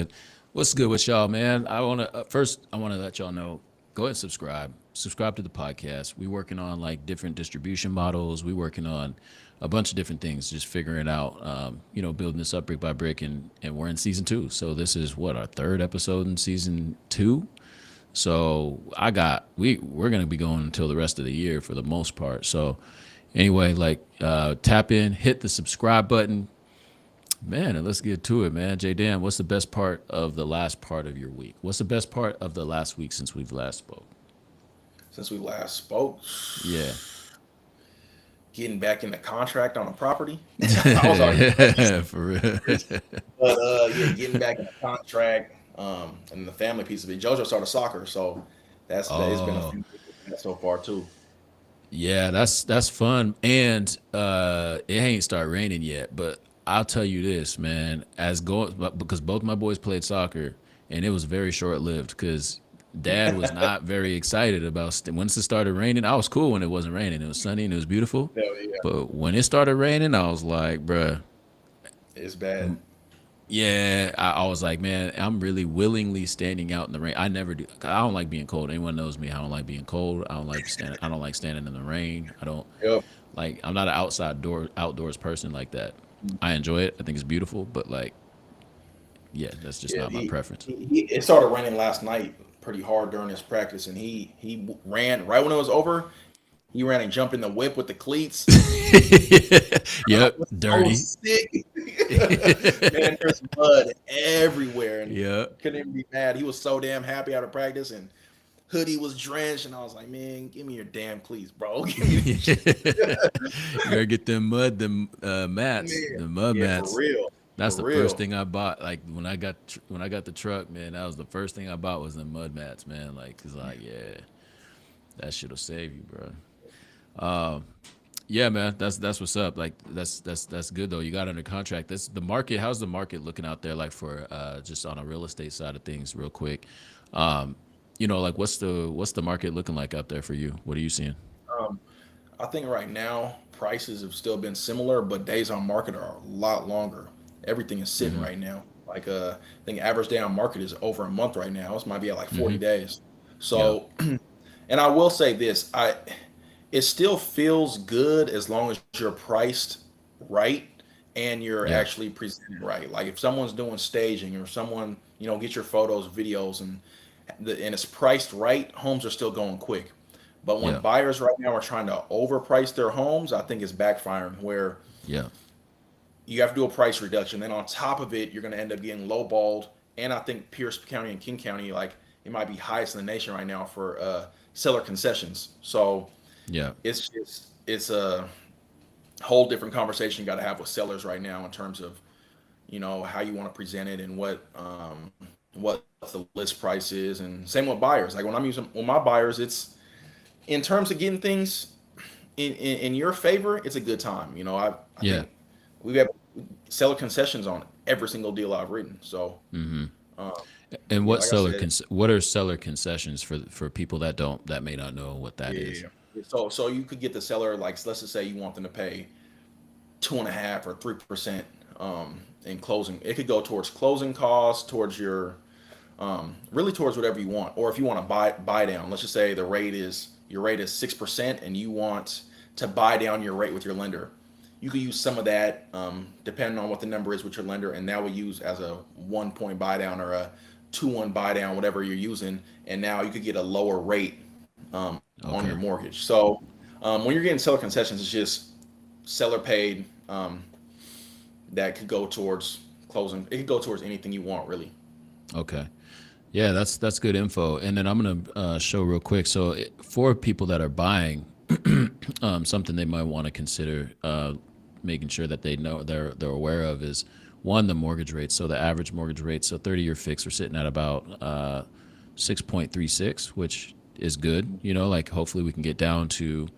good? What's good with y'all, man? I want to first. I want to let y'all know. Go ahead and subscribe. Subscribe to the podcast. We working on like different distribution models. We working on a bunch of different things. Just figuring out, building this up brick by brick, and we're in season 2. So this is what our third episode in season 2. So we're gonna be going until the rest of the year for the most part. So anyway, like tap in, hit the subscribe button, man, and let's get to it, man. J Dan, what's the best part of the last part of your week? What's the best part of the last week since we've last spoke? Since we last spoke, Yeah. getting back in the contract on a property. I was already, For real. but yeah, getting back in the contract, and the family piece of it. JoJo started soccer, so it's been a Oh, few weeks so far too. yeah, that's fun. And it ain't start raining yet, but I'll tell you this, man, because both my boys played soccer and it was very short lived because dad was not very excited about once it started raining. I was cool when it wasn't raining. It was sunny and it was beautiful. Hell yeah, But when it started raining, I was like, bruh, it's bad. yeah, I was like, man, I'm really willingly standing out in the rain. I never do. 'Cause I don't like being cold. Anyone knows me. I don't like being cold. I don't like standing. I don't like standing in the rain. I don't Yep. like. I'm not an outdoors person like that. I enjoy it. I think it's beautiful, but like, yeah, that's just Yeah, not my preference. it started raining last night pretty hard during his practice, and he ran right when it was over. He ran and jumped in the whip with the cleats. I Yep, was so dirty. sick. Man, there's mud everywhere, and Yep. couldn't even be mad. He was so damn happy out of practice, and hoodie was drenched, and I was like, man, give me your damn cleats, bro. Give me this shit. You gotta get them mats, Man, the mud yeah, for mats. real, That's for the first real. thing I bought. Like when I got the truck, man, that was the first thing I bought was the mud mats, man. Like, cause like, yeah, that shit'll save you, bro. Yeah, man, that's what's up. Like, that's good though. You got under contract. That's the market. How's the market looking out there? Like for just on a real estate side of things, real quick. Um, like what's the market looking like out there for you? What are you seeing? Um, I think right now prices have still been similar, but days on market are a lot longer. Everything is sitting Mm-hmm. right now. Like I think average day on market is over a month right now. This might be at like Mm-hmm. 40 days. Yeah. So, and I will say this, it still feels good as long as you're priced right and you're Yeah. actually presented right. Like if someone's doing staging or someone, get your photos, videos, and it's priced right, homes are still going quick. But when Yeah. buyers right now are trying to overprice their homes, I think it's backfiring where Yeah. you have to do a price reduction. Then on top of it, you're going to end up getting lowballed. And I think Pierce County and King County, like it might be highest in the nation right now for seller concessions. So Yeah. it's a whole different conversation you got to have with sellers right now in terms of how you want to present it and what the list price is, and same with buyers. Like when my buyers, it's in terms of getting things in your favor, it's a good time. I Yeah. think we have seller concessions on every single deal I've written. So um, And yeah, like I said, what are seller concessions for people that may not know what that is? yeah. So you could get the seller, like let's just say you want them to pay 2.5 or 3% in closing. It could go towards closing costs, towards your really towards whatever you want. Or if you want to buy down, let's just say your rate is 6% and you want to buy down your rate with your lender. You could use some of that, depending on what the number is with your lender, and that would use as a 1 point buy down or a 2-1 buy down, whatever you're using, and now you could get a lower rate on your Okay. mortgage. So when you're getting seller concessions, it's just seller paid, that could go towards closing. It could go towards anything you want, really. Okay. Yeah, that's good info. And then I'm gonna show real quick. So for people that are buying, something they might want to consider making sure that they know they're aware of is one, the mortgage rate. So the average mortgage rate, so 30-year fix, we're sitting at about 6.36, which is good. Like hopefully we can get down to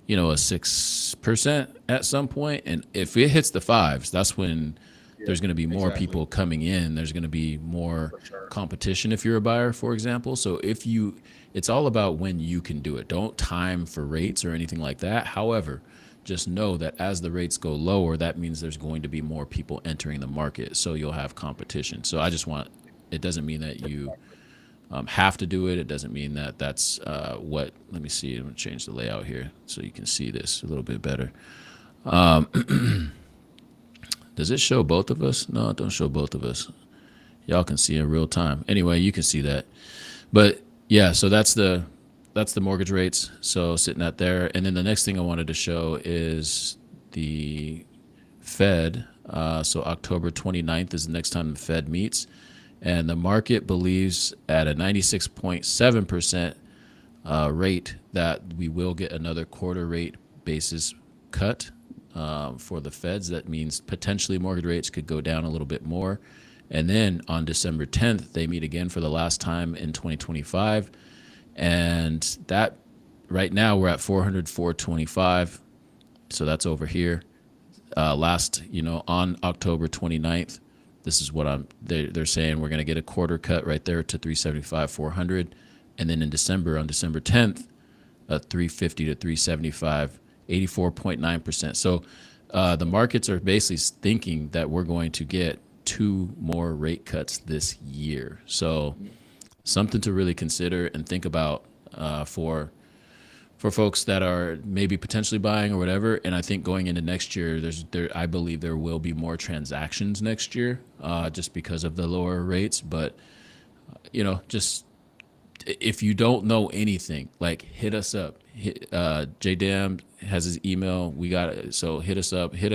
a 6% at some point. And if it hits the fives, that's when Yeah, there's going to be more exactly. people coming in. There's going to be more For sure. competition if you're a buyer, for example. So it's all about when you can do it. Don't time for rates or anything like that. However, just know that as the rates go lower, that means there's going to be more people entering the market. So you'll have competition. So I just want it doesn't mean that you have to do it. It doesn't mean that that's what. Let me see. I'm gonna change the layout here so you can see this a little bit better. Does it show both of us? No, it don't show both of us. Y'all can see in real time. Anyway, you can see that. But yeah, so that's the mortgage rates. So sitting at there, and then the next thing I wanted to show is the Fed. So October 29th is the next time the Fed meets, and the market believes at a 96.7% rate that we will get another quarter rate basis cut for the Feds. That means potentially mortgage rates could go down a little bit more. And then on December 10th, they meet again for the last time in 2025. And that right now we're at 425. So that's over here. Last, on October 29th, this is what they're saying we're going to get a quarter cut right there to 375, 400. And then in December, on December 10th, 350 to 375, 84.9%. So the markets are basically thinking that we're going to get 2 more rate cuts this year. So something to really consider and think about for folks that are maybe potentially buying or whatever. And I think going into next year, I believe there will be more transactions next year just because of the lower rates. But just if you don't know anything, like hit us up. JDam has his email. We got it. So hit us up. Hit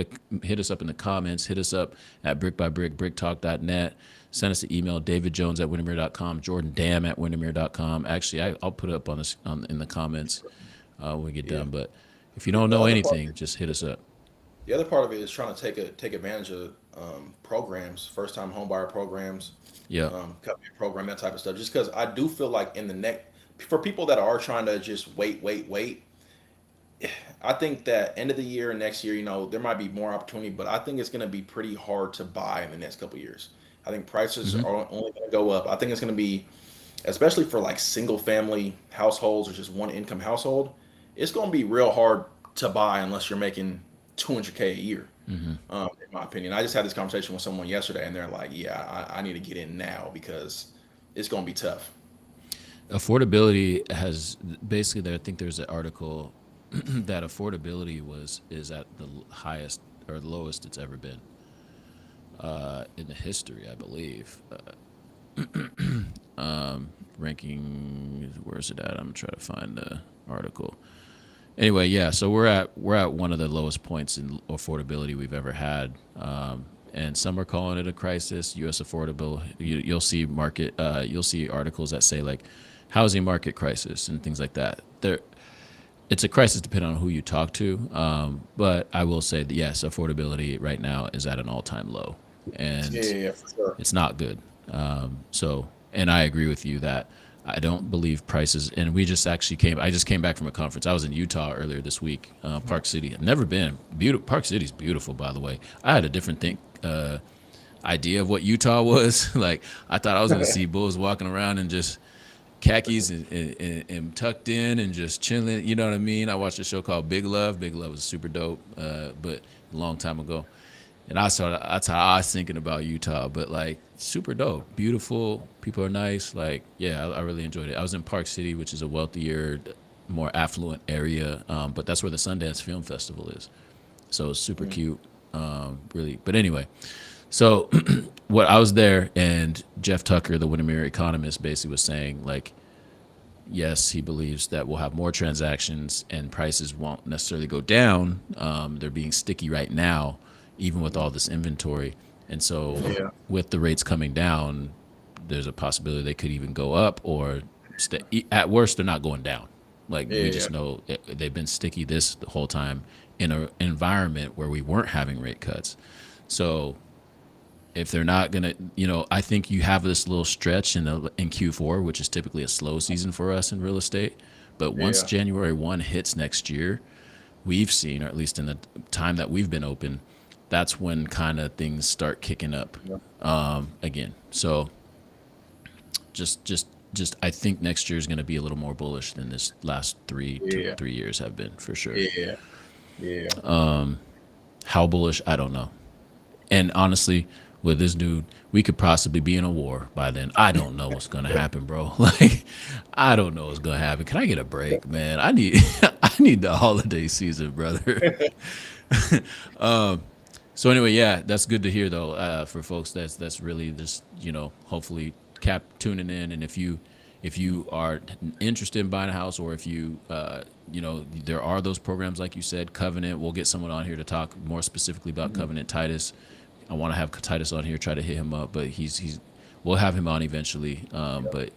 us up in the comments. Hit us up at brickbybrick.bricktalk.net. Send us an email. DavidJones@Windermere.com. JordanDam@Windermere.com. Actually, I'll put it up in the comments when we get done. But if you don't know anything, just hit us up. The other part of it is trying to take advantage of programs, first time homebuyer programs, Yeah. company program, that type of stuff. Just because I do feel like for people that are trying to just wait, I think that end of the year, next year, there might be more opportunity, but I think it's going to be pretty hard to buy in the next couple of years. I think prices are only going to go up. I think it's going to be, especially for like single family households or just one income household, it's going to be real hard to buy unless you're making $200K a year. In my opinion, I just had this conversation with someone yesterday, and they're like, "Yeah, I need to get in now because it's going to be tough." Affordability has basically, I think there's an article that affordability is at the highest or the lowest it's ever been in the history, I believe. Ranking, where's it at? I'm trying to find the article. Anyway, yeah, so we're at one of the lowest points in affordability we've ever had, and some are calling it a crisis. U.S. affordable, you'll see you'll see articles that say like housing market crisis and things like that. It's a crisis depending on who you talk to, but I will say that yes, affordability right now is at an all-time low, and Yeah, for sure. it's not good. And I agree with you that I don't believe prices. And I just came back from a conference. I was in Utah earlier this week, Park City. I've never been. Park City's beautiful, by the way. I had a different idea of what Utah was. Like, I thought I was going to see bulls walking around in just khakis and tucked in and just chilling. You know what I mean? I watched a show called Big Love. Big Love was super dope, but a long time ago. And that's how I was thinking about Utah, but like super dope, beautiful. People are nice. Like, yeah, I really enjoyed it. I was in Park City, which is a wealthier, more affluent area, but that's where the Sundance Film Festival is. So it's super cute, really. But anyway, so I was there, and Jeff Tucker, the Windermere economist, basically was saying like, yes, he believes that we'll have more transactions and prices won't necessarily go down. They're being sticky right now, even with all this inventory. And so with the rates coming down, there's a possibility they could even go up, or at worst, they're not going down. Like we just know they've been sticky the whole time in an environment where we weren't having rate cuts. So if they're not going to, I think you have this little stretch in Q4, which is typically a slow season for us in real estate. But once January 1 hits next year, we've seen, or at least in the time that we've been open, that's when kind of things start kicking up again. So just I think next year is going to be a little more bullish than this last 3 years have been, for sure. How bullish, I don't know. And honestly, with this dude, we could possibly be in a war by then. I don't know what's gonna happen, bro. Like, I don't know what's gonna happen. Can I get a break, man? I need I need the holiday season, brother. So anyway, yeah, that's good to hear though. For folks, that's really just hopefully cap tuning in, and if you are interested in buying a house, or if there are those programs like you said, Covenant. We'll get someone on here to talk more specifically about Covenant. Titus, I want to have Titus on here, try to hit him up, but we'll have him on eventually. But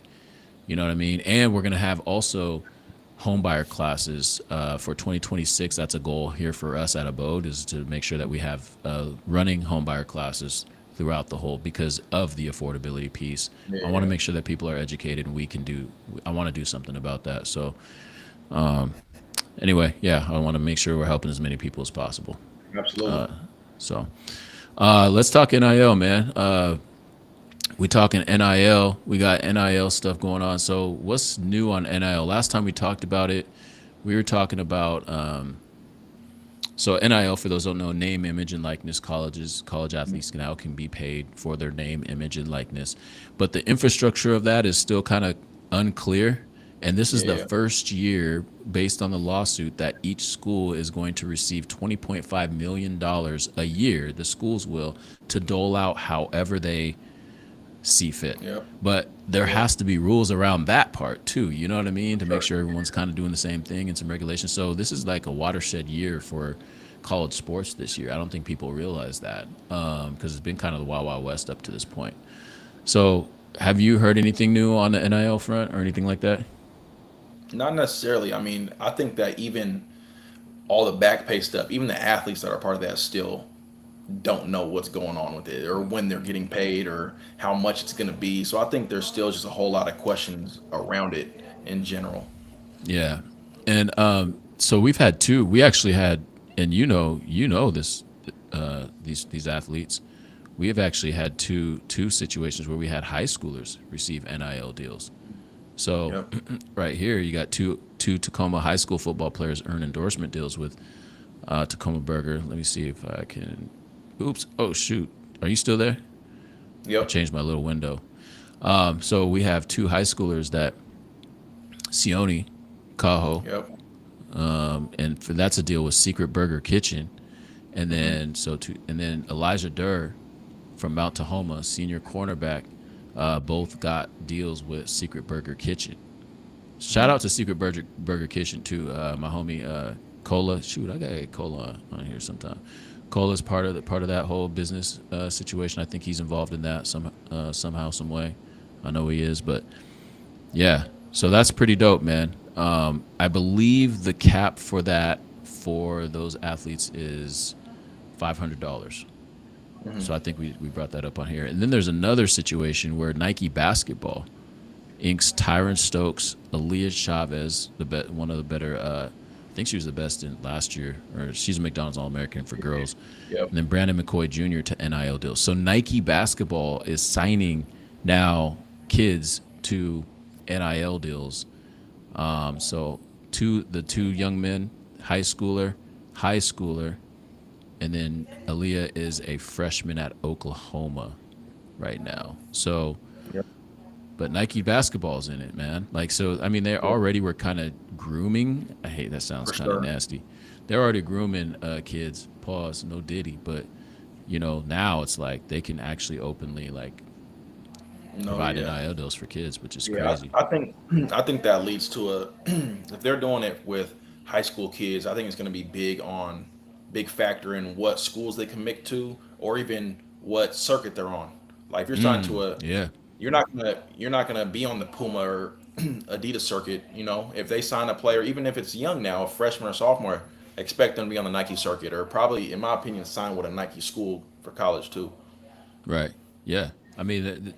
you know what I mean. And we're gonna have also home buyer classes for 2026. That's a goal here for us at Abode, is to make sure that we have running home buyer classes throughout the whole, because of the affordability piece. I want to make sure that people are educated, and I want to do something about that. So anyway, yeah, I want to make sure we're helping as many people as possible. Absolutely. So let's talk NIL, man. We talking NIL. We got NIL stuff going on. So what's new on NIL? Last time we talked about it, we were talking about so NIL, for those who don't know, name, image, and likeness. College athletes now can be paid for their name, image, and likeness, but the infrastructure of that is still kind of unclear. And this is the first year, based on the lawsuit, that each school is going to receive $20.5 million a year. The schools will, to dole out however they see fit. But there has to be rules around that part too, you know what I mean, to make sure everyone's kind of doing the same thing, and some regulations. So this is like a watershed year for college sports this year. I don't think people realize that, because it's been kind of the wild, wild west up to this point. So have you heard anything new on the NIL front or anything like that? Not necessarily. I mean, I think that even all the back pay stuff, even the athletes that are part of that still don't know what's going on with it, or when they're getting paid, or how much it's going to be. So I think there's still just a whole lot of questions around it in general. Yeah. And so we actually had, and this, these athletes, we have actually had two situations where we had high schoolers receive NIL deals. So right here, you got two Tacoma high school football players earn endorsement deals with Tacoma Burger. Let me see if I can. Oops. Oh, shoot. Are you still there? I changed my little window. So we have two high schoolers that Sione Cajo, and that's a deal with Secret Burger Kitchen, and then Elijah Durr from Mount Tahoma, senior cornerback, both got deals with Secret Burger Kitchen. Shout out to Secret Burger Kitchen too. My homie Cola. Shoot, I gotta get Cola on here sometime. Cola's part of that whole business situation. I think he's involved in that somehow, some way. I know he is, but yeah. So that's pretty dope, man. I believe the cap for those athletes is $500. So I think we brought that up on here. And then there's another situation where Nike Basketball inks Tyron Stokes, Aaliyah Chavez, one of the better. I think she was the best in last year, or she's a McDonald's All-American for girls. And then Brandon McCoy Jr. to NIL deals. So Nike Basketball is signing now kids to NIL deals. So the two young men, high schooler, and then Aaliyah is a freshman at Oklahoma right now. So, but Nike Basketball's in it, man. Like, so, I mean, they already were kind of grooming. I hate that sounds kind of nasty. They're already grooming kids. Pause. No Diddy, but now it's like they can actually openly provide NIL deals for kids, which is crazy. I think that leads to if they're doing it with high school kids, I think it's going to be big factor in what schools they commit to, or even what circuit they're on. Like if you're signed to you're not gonna be on the Puma or Adidas circuit. If they sign a player, even if it's young now, a freshman or sophomore, expect them to be on the Nike circuit, or probably, in my opinion, sign with a Nike school for college too. Right. Yeah. I mean,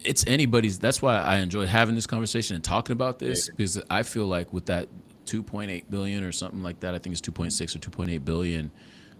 it's anybody's. That's why I enjoy having this conversation and talking about this, because I feel like with that 2.8 billion or something like that, I think it's 2.6 or 2.8 billion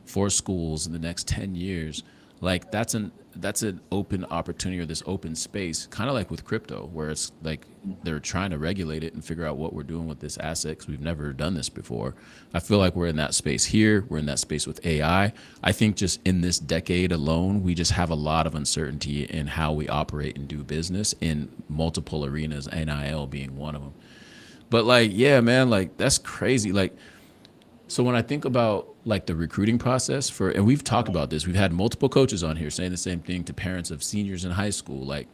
for schools in the next 10 years. Like that's that's an open opportunity or this open space, kind of like with crypto, where it's like they're trying to regulate it and figure out what we're doing with this asset because we've never done this before. I feel like we're in that space here. We're in that space with AI. I think just in this decade alone, we just have a lot of uncertainty in how we operate and do business in multiple arenas, NIL being one of them. But like, yeah, man, like that's crazy. Like, so when I think about like the recruiting process for, and we've talked about this, we've had multiple coaches on here saying the same thing to parents of seniors in high school. Like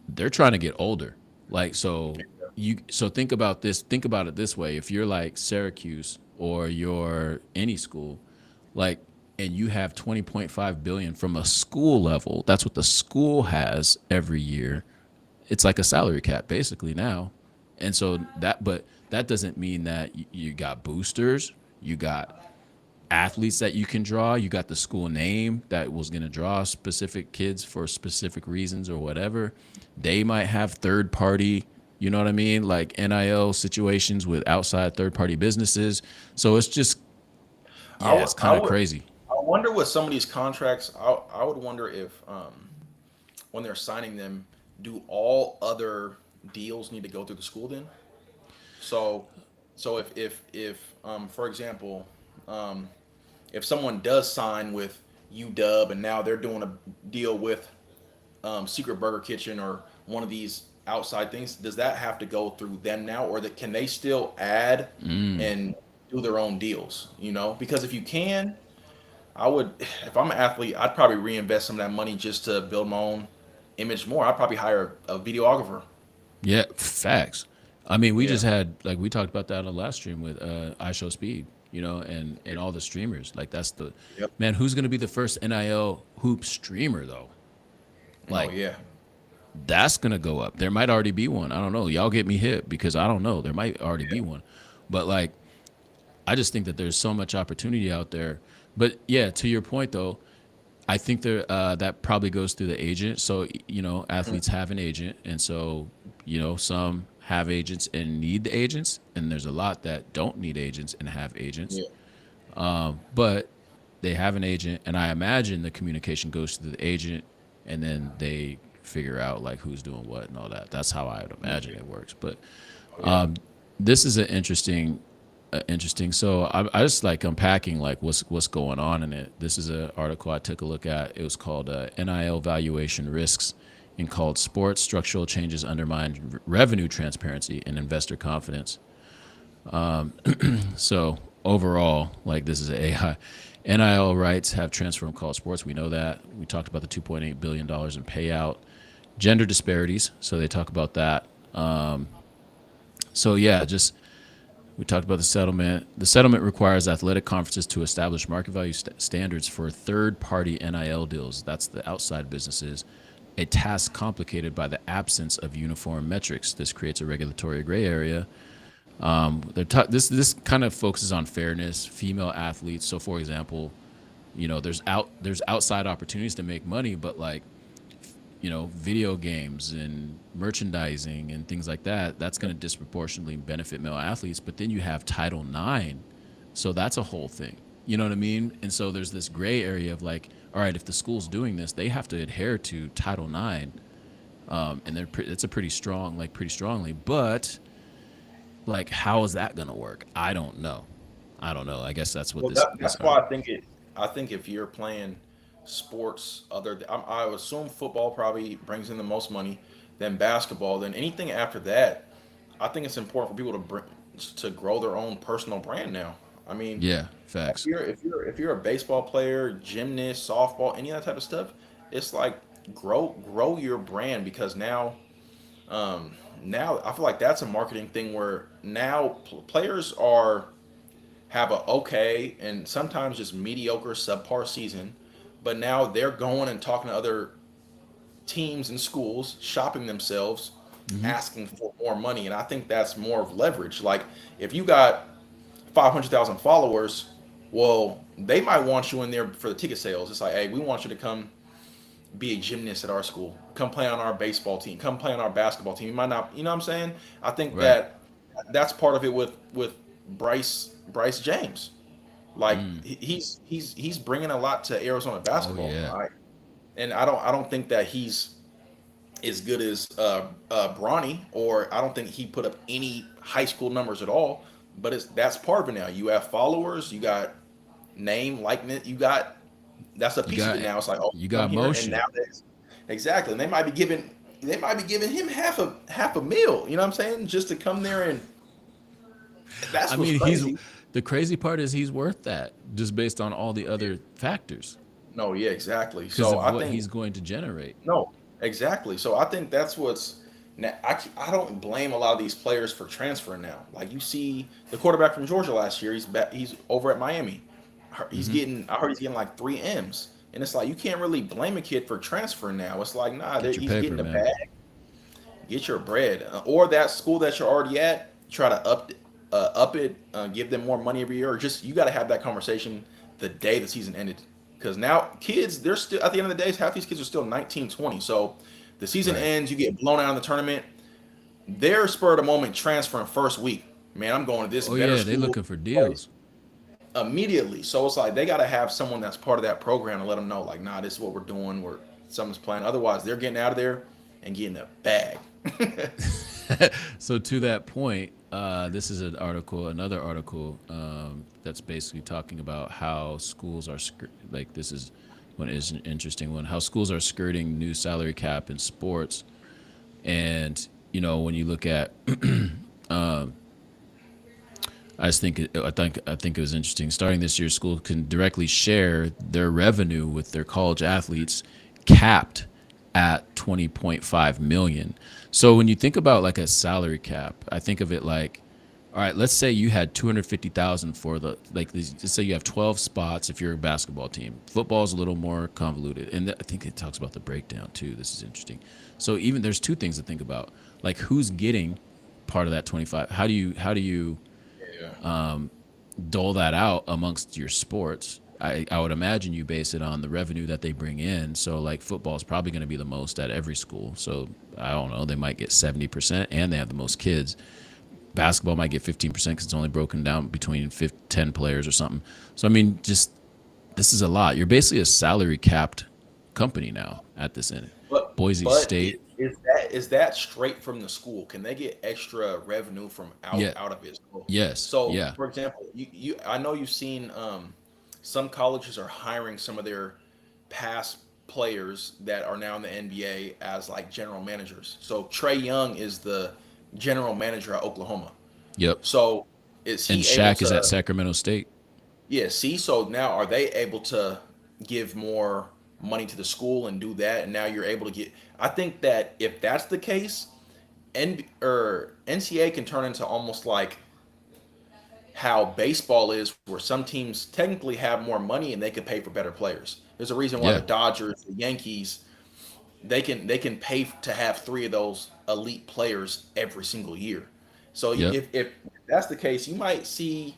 they're trying to get older. Like, so think about this, think about it this way. If you're like Syracuse or you're any school, like, and you have 20.5 billion from a school level, that's what the school has every year. It's like a salary cap basically now. And so that, but that doesn't mean that you got boosters, you got athletes that you can draw, you got the school name that was going to draw specific kids for specific reasons or whatever. They might have third party, you know what I mean? Like NIL situations with outside third party businesses. So it's just, I yeah, would, it's I kind of would, crazy. I wonder with some of these contracts. I would wonder if when they're signing them, do all other deals need to go through the school then? So, so if for example, um, if someone does sign with UW and now they're doing a deal with Secret Burger Kitchen or one of these outside things, does that have to go through them now, or that can they still add and do their own deals? You know, because if you can, I would. If I'm an athlete, I'd probably reinvest some of that money just to build my own image more. I'd probably hire a videographer. Yeah, facts. I mean, we Yeah. just had like we talked about that on the last stream with I Show Speed, you know, and all the streamers. Like that's the Yep. man. Who's gonna be the first NIL hoop streamer though? Oh Like yeah. that's gonna go up. There might already be one. I don't know. Y'all get me hit because I don't know. There might already Yeah. be one, but like I just think that there's so much opportunity out there. But yeah, to your point though, I think there that probably goes through the agent. So you know, Mm. athletes have an agent, and so you know, some have agents and need the agents, and there's a lot that don't need agents and have agents. Yeah. But they have an agent, and I imagine the communication goes to the agent, and then they figure out like who's doing what and all that. That's how I would imagine Yeah. it works. But Oh yeah. this is an interesting. So I just like unpacking like what's going on in it. This is an article I took a look at. It was called NIL valuation risks, and called sports structural changes undermine revenue transparency and investor confidence. So overall, like this is AI. NIL rights have transformed college sports. We know that. We talked about the $2.8 billion in payout. Gender disparities. So they talk about that. So yeah, just we talked about the settlement. The settlement requires athletic conferences to establish market value standards for third-party NIL deals. That's the outside businesses. A task complicated by the absence of uniform metrics. This creates a regulatory gray area. This kind of focuses on fairness, female athletes. So, for example, you know, there's outside opportunities to make money, but like you know, video games and merchandising and things like that, that's going to disproportionately benefit male athletes. But then you have Title IX. So that's a whole thing. You know what I mean? And so there's this gray area of like, all right, if the school's doing this, they have to adhere to Title IX. And it's a pretty strong, like pretty strongly. But like, how is that going to work? I don't know. I don't know. I guess that's what Well, this that's why article. I think it. I think if you're playing sports I would assume football probably brings in the most money, then basketball, then anything after that. I think it's important for people to grow their own personal brand now. I mean, Yeah, if facts. you're a baseball player, gymnast, softball, any of that type of stuff, it's like grow your brand because now I feel like that's a marketing thing where now players are have a okay and sometimes just mediocre subpar season, but now they're going and talking to other teams and schools, shopping themselves, asking for more money, and I think that's more of leverage. Like if you got 500,000 followers, well, they might want you in there for the ticket sales. It's like, hey, we want you to come be a gymnast at our school, come play on our baseball team, come play on our basketball team. You might not, you know what I'm saying? I think Right. that's part of it with Bryce James. Like he's bringing a lot to Arizona Oh basketball. yeah. Right? and I don't think that he's as good as Bronny, or I don't think he put up any high school numbers at all. But that's part of it now. You have followers, you got name, likeness, you got that's a You piece of got it now. It's like, oh, you come got here, and motion. nowadays, exactly, and they might be giving him half a meal. You know what I'm saying? Just to come there, and I that's what's mean, crazy. the crazy part is he's worth that just based on all the Yeah. other factors No, yeah, exactly. because So of I what think he's going to generate. no, exactly. So I think that's what's now. I don't blame a lot of these players for transferring now. Like you see the quarterback from Georgia last year, he's over at Miami. Hmm. I heard he's getting like 3 M's, and it's like you can't really blame a kid for transferring now. It's like nah, Get your he's paper, getting a man. bag. Get your bread, or that school that you're already at. Try to up it, give them more money every year, or just you got to have that conversation the day the season ended. Because now kids, they're still at the end of the day, half these kids are still 19, 20. So the season Right. ends, you get blown out in the tournament. They're spur of the moment transferring first week. Man, I'm going to this Oh better yeah, they school looking for place deals. immediately. So it's like they got to have someone that's part of that program and let them know, like, nah, this is what we're doing. Something's planned. Otherwise, they're getting out of there and getting a bag. So to that point, this is another article that's basically talking about how schools are like this is one is an interesting one. How schools are skirting new salary cap in sports, and when you look at, I think it was interesting. Starting this year, schools can directly share their revenue with their college athletes, capped at 20.5 million. So when you think about like a salary cap, I think of it like, all right, let's say you had 250,000 for let's say you have 12 spots if you're a basketball team. Football is a little more convoluted, and I think it talks about the breakdown too. This is interesting. So even there's two things to think about, like who's getting part of that 25. How do you Yeah. dole that out amongst your sports? I would imagine you base it on the revenue that they bring in. So like football is probably going to be the most at every school. So I don't know, they might get 70% and they have the most kids. Basketball might get 15% because it's only broken down between 10 players or something. So I mean, just this is a lot. You're basically a salary capped company now at this end. But Boise but State, is that straight from the school? Can they get extra revenue from out yeah, out of it? So, yes, so yeah, for example, you I know you've seen some colleges are hiring some of their past players that are now in the NBA as like general managers. So Trey Young is the general manager at Oklahoma. yep. So is And he able Shaq is at to? Sacramento State. Yeah, see, so now are they able to give more money to the school and do that? And now you're able to get. I think that if that's the case, NCAA can turn into almost like how baseball is, where some teams technically have more money and they can pay for better players. There's a reason why the Yeah, Dodgers, the Yankees, they can pay to have three of those elite players every single year. So yep. if that's the case, you might see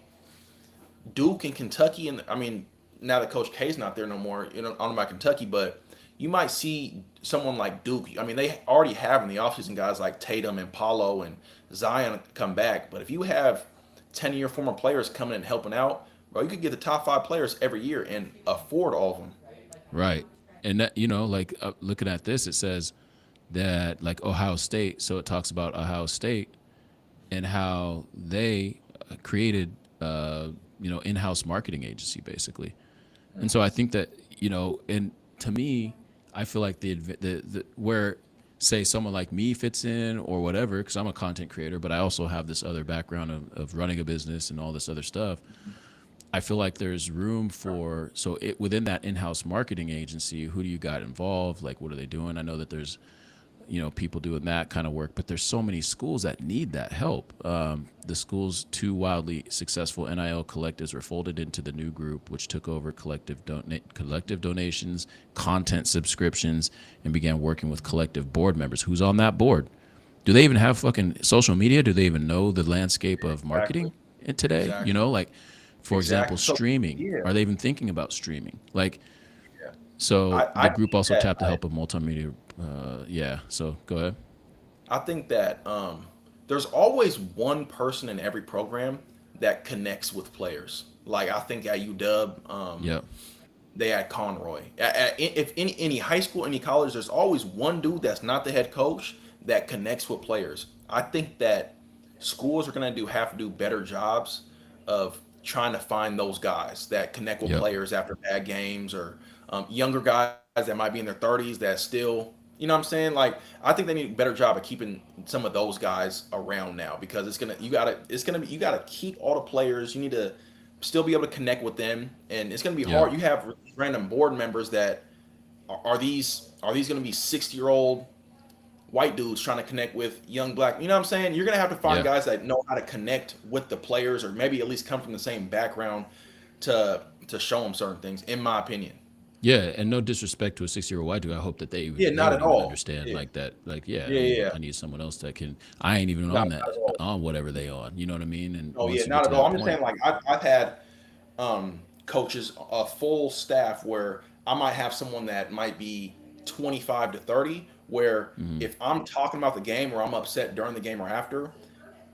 Duke and Kentucky, and I mean, now that Coach K's not there no more, I don't know about Kentucky, but you might see someone like Duke. I mean, they already have in the offseason guys like Tatum and Paulo and Zion come back. But if you have 10-year former players coming and helping out, bro, you could get the top five players every year and afford all of them. Right. And that, like looking at this, it says that like Ohio State. So it talks about Ohio State and how they created, in-house marketing agency basically. And so I think that, and to me, I feel like the where say someone like me fits in or whatever, because I'm a content creator, but I also have this other background of running a business and all this other stuff. I feel like there's room for within that in-house marketing agency, who do you got involved? Like, what are they doing? I know that there's people doing that kind of work, but there's so many schools that need that help. The schools, two wildly successful NIL collectives were folded into the new group, which took over collective donations, content subscriptions, and began working with collective board members. Who's on that board? Do they even have fucking social media? Do they even know the landscape of Exactly. marketing in today? Exactly. Like, for example, Exactly. So streaming. yeah, Are they even thinking about streaming? Like, yeah. so I the group think also that tapped the help of multimedia. Yeah. So go ahead. I think that there's always one person in every program that connects with players. Like I think at UW, Yeah. they add Conroy. If any high school, any college, there's always one dude that's not the head coach that connects with players. I think that schools are going to have to do better jobs of trying to find those guys that connect with Yep. players after bad games, or younger guys that might be in their 30s that still, you know what I'm saying? Like, I think they need a better job of keeping some of those guys around now, because you gotta keep all the players. You need to still be able to connect with them, and it's gonna be Yep. hard. You have random board members that are these gonna be 60-year-old white dudes trying to connect with young black. You know what I'm saying? You're gonna have to find Yeah. guys that know how to connect with the players, or maybe at least come from the same background to show them certain things. In my opinion. Yeah, and no disrespect to a 6-year-old white dude. I hope that Yeah, they not would at even all. understand Yeah, like that. Like, yeah, yeah, yeah. I need someone else that can. I ain't even on Not that at all. on whatever they on. You know what I mean? And Oh yeah, once you get not to at all. that I'm just saying, point, like, I've had coaches, a full staff, where I might have someone that might be 25 to 30, where mhm. if I'm talking about the game, or I'm upset during the game or after,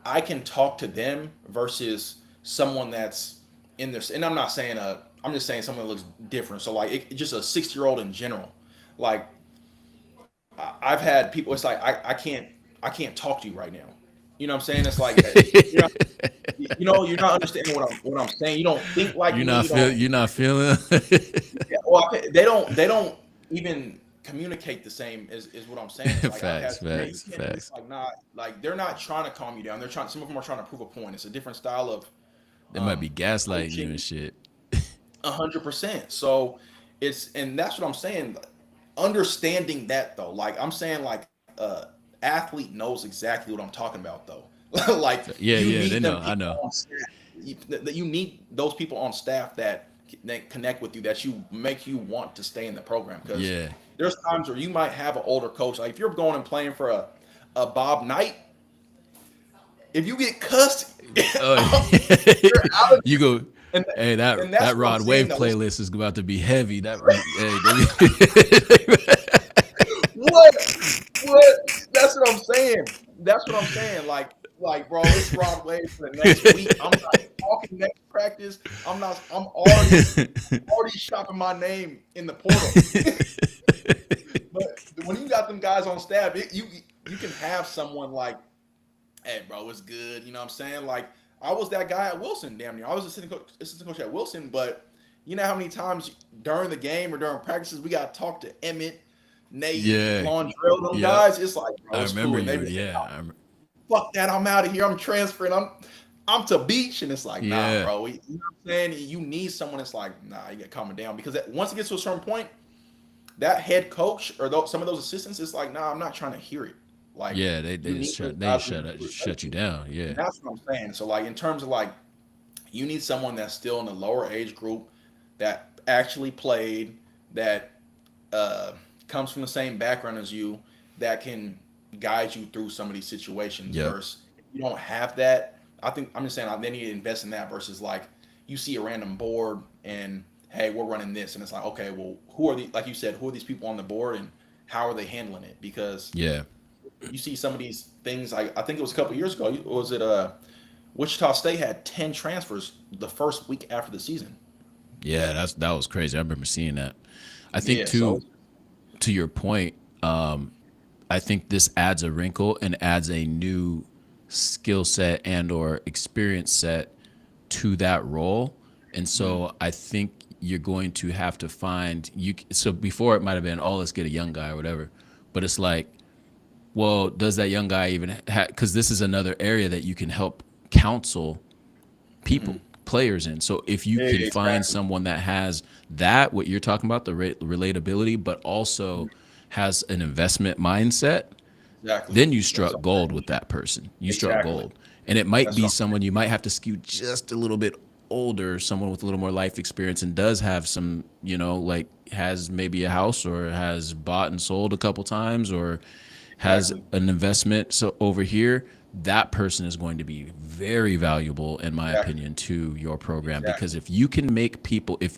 I can talk to them versus someone that's in this. And I'm not saying I'm just saying someone that looks different. So like, just a 60-year-old in general. Like, I've had people. It's like, I can't talk to you right now. You know what I'm saying? It's like, you're not, you're not understanding what I'm saying. You don't think like me. You don't. you're not feeling. Yeah, well, they don't even communicate the same, is what I'm saying. It's like, I've had Facts, man, you facts, can't, it's facts. like, not like, they're not trying to calm you down. They're trying. Some of them are trying to prove a point. It's a different style of They might be gaslighting you and coaching. shit. 100%. So and that's what I'm saying. Understanding that, though, like, I'm saying, like, athlete knows exactly what I'm talking about, though. Like, Yeah, you yeah, they need them know. I people know. on staff. You need those people on staff that connect with you, that you make you want to stay in the program. Because Yeah. there's times where you might have an older coach. Like, if you're going and playing for a Bob Knight, if you get cussed, Oh, you're out of you go. and Hey, and that that's what I'm Rod saying, Wave though. playlist is about to be heavy. Hey, What? What? That's what I'm saying. That's what I'm saying. Like, bro, it's Rod Wave for the next week. I'm not talking next practice. I'm not. I'm already shopping my name in the portal. But when you got them guys on staff, you can have someone like, hey, bro, it's good. You know what I'm saying? Like, I was that guy at Wilson, damn near. I was assistant coach at Wilson, but you know how many times during the game or during practices we got to talk to Emmett, Nate, yeah, Londrell, them yep. guys. It's like, bro, I it's cool. remember And they you. be like, Yeah, oh, fuck that, I'm out of here. I'm transferring. I'm to beach, and it's like, nah, yeah, bro. You know what I'm saying? You need someone that's like, nah, you got calming down, because once it gets to a certain point, that head coach or some of those assistants, it's like, nah, I'm not trying to hear it. Like, yeah. you They need just those guys to be shut you ready. down. And Yeah, that's what I'm saying. So, like, in terms of, like, you need someone that's still in the lower age group, that actually played, that uh, comes from the same background as you, that can guide you through some of these situations. yep, Versus, if you don't have that, I think I'm just saying, they need to invest in that. Versus, like, you see a random board and, hey, we're running this, and it's like, okay, well, who are like you said, who are these people on the board, and how are they handling it? Because yeah, you see some of these things. I think it was a couple of years ago. Was it Wichita State had 10 transfers the first week after the season. yeah. That was crazy. I remember seeing that. I think Yeah, so too, to your point, I think this adds a wrinkle and adds a new skill set and or experience set to that role. And mm, so I think you're going to have to find you. So before it might have been, oh, let's get a young guy or whatever. But it's like, well, does that young guy even have, because this is another area that you can help counsel people, mm, players in. So if you yeah, can find exactly, someone that has that, what you're talking about, the relatability, but also has an investment mindset, exactly. then you That's struck what I'm gold saying. with that person. You struck Exactly. gold. And it might That's be what someone you might have to skew just a little bit older, someone with a little more life experience and does have some, like has maybe a house or has bought and sold a couple times or has exactly, an investment so over here, that person is going to be very valuable in my exactly, opinion to your program, because exactly. if you can make people, if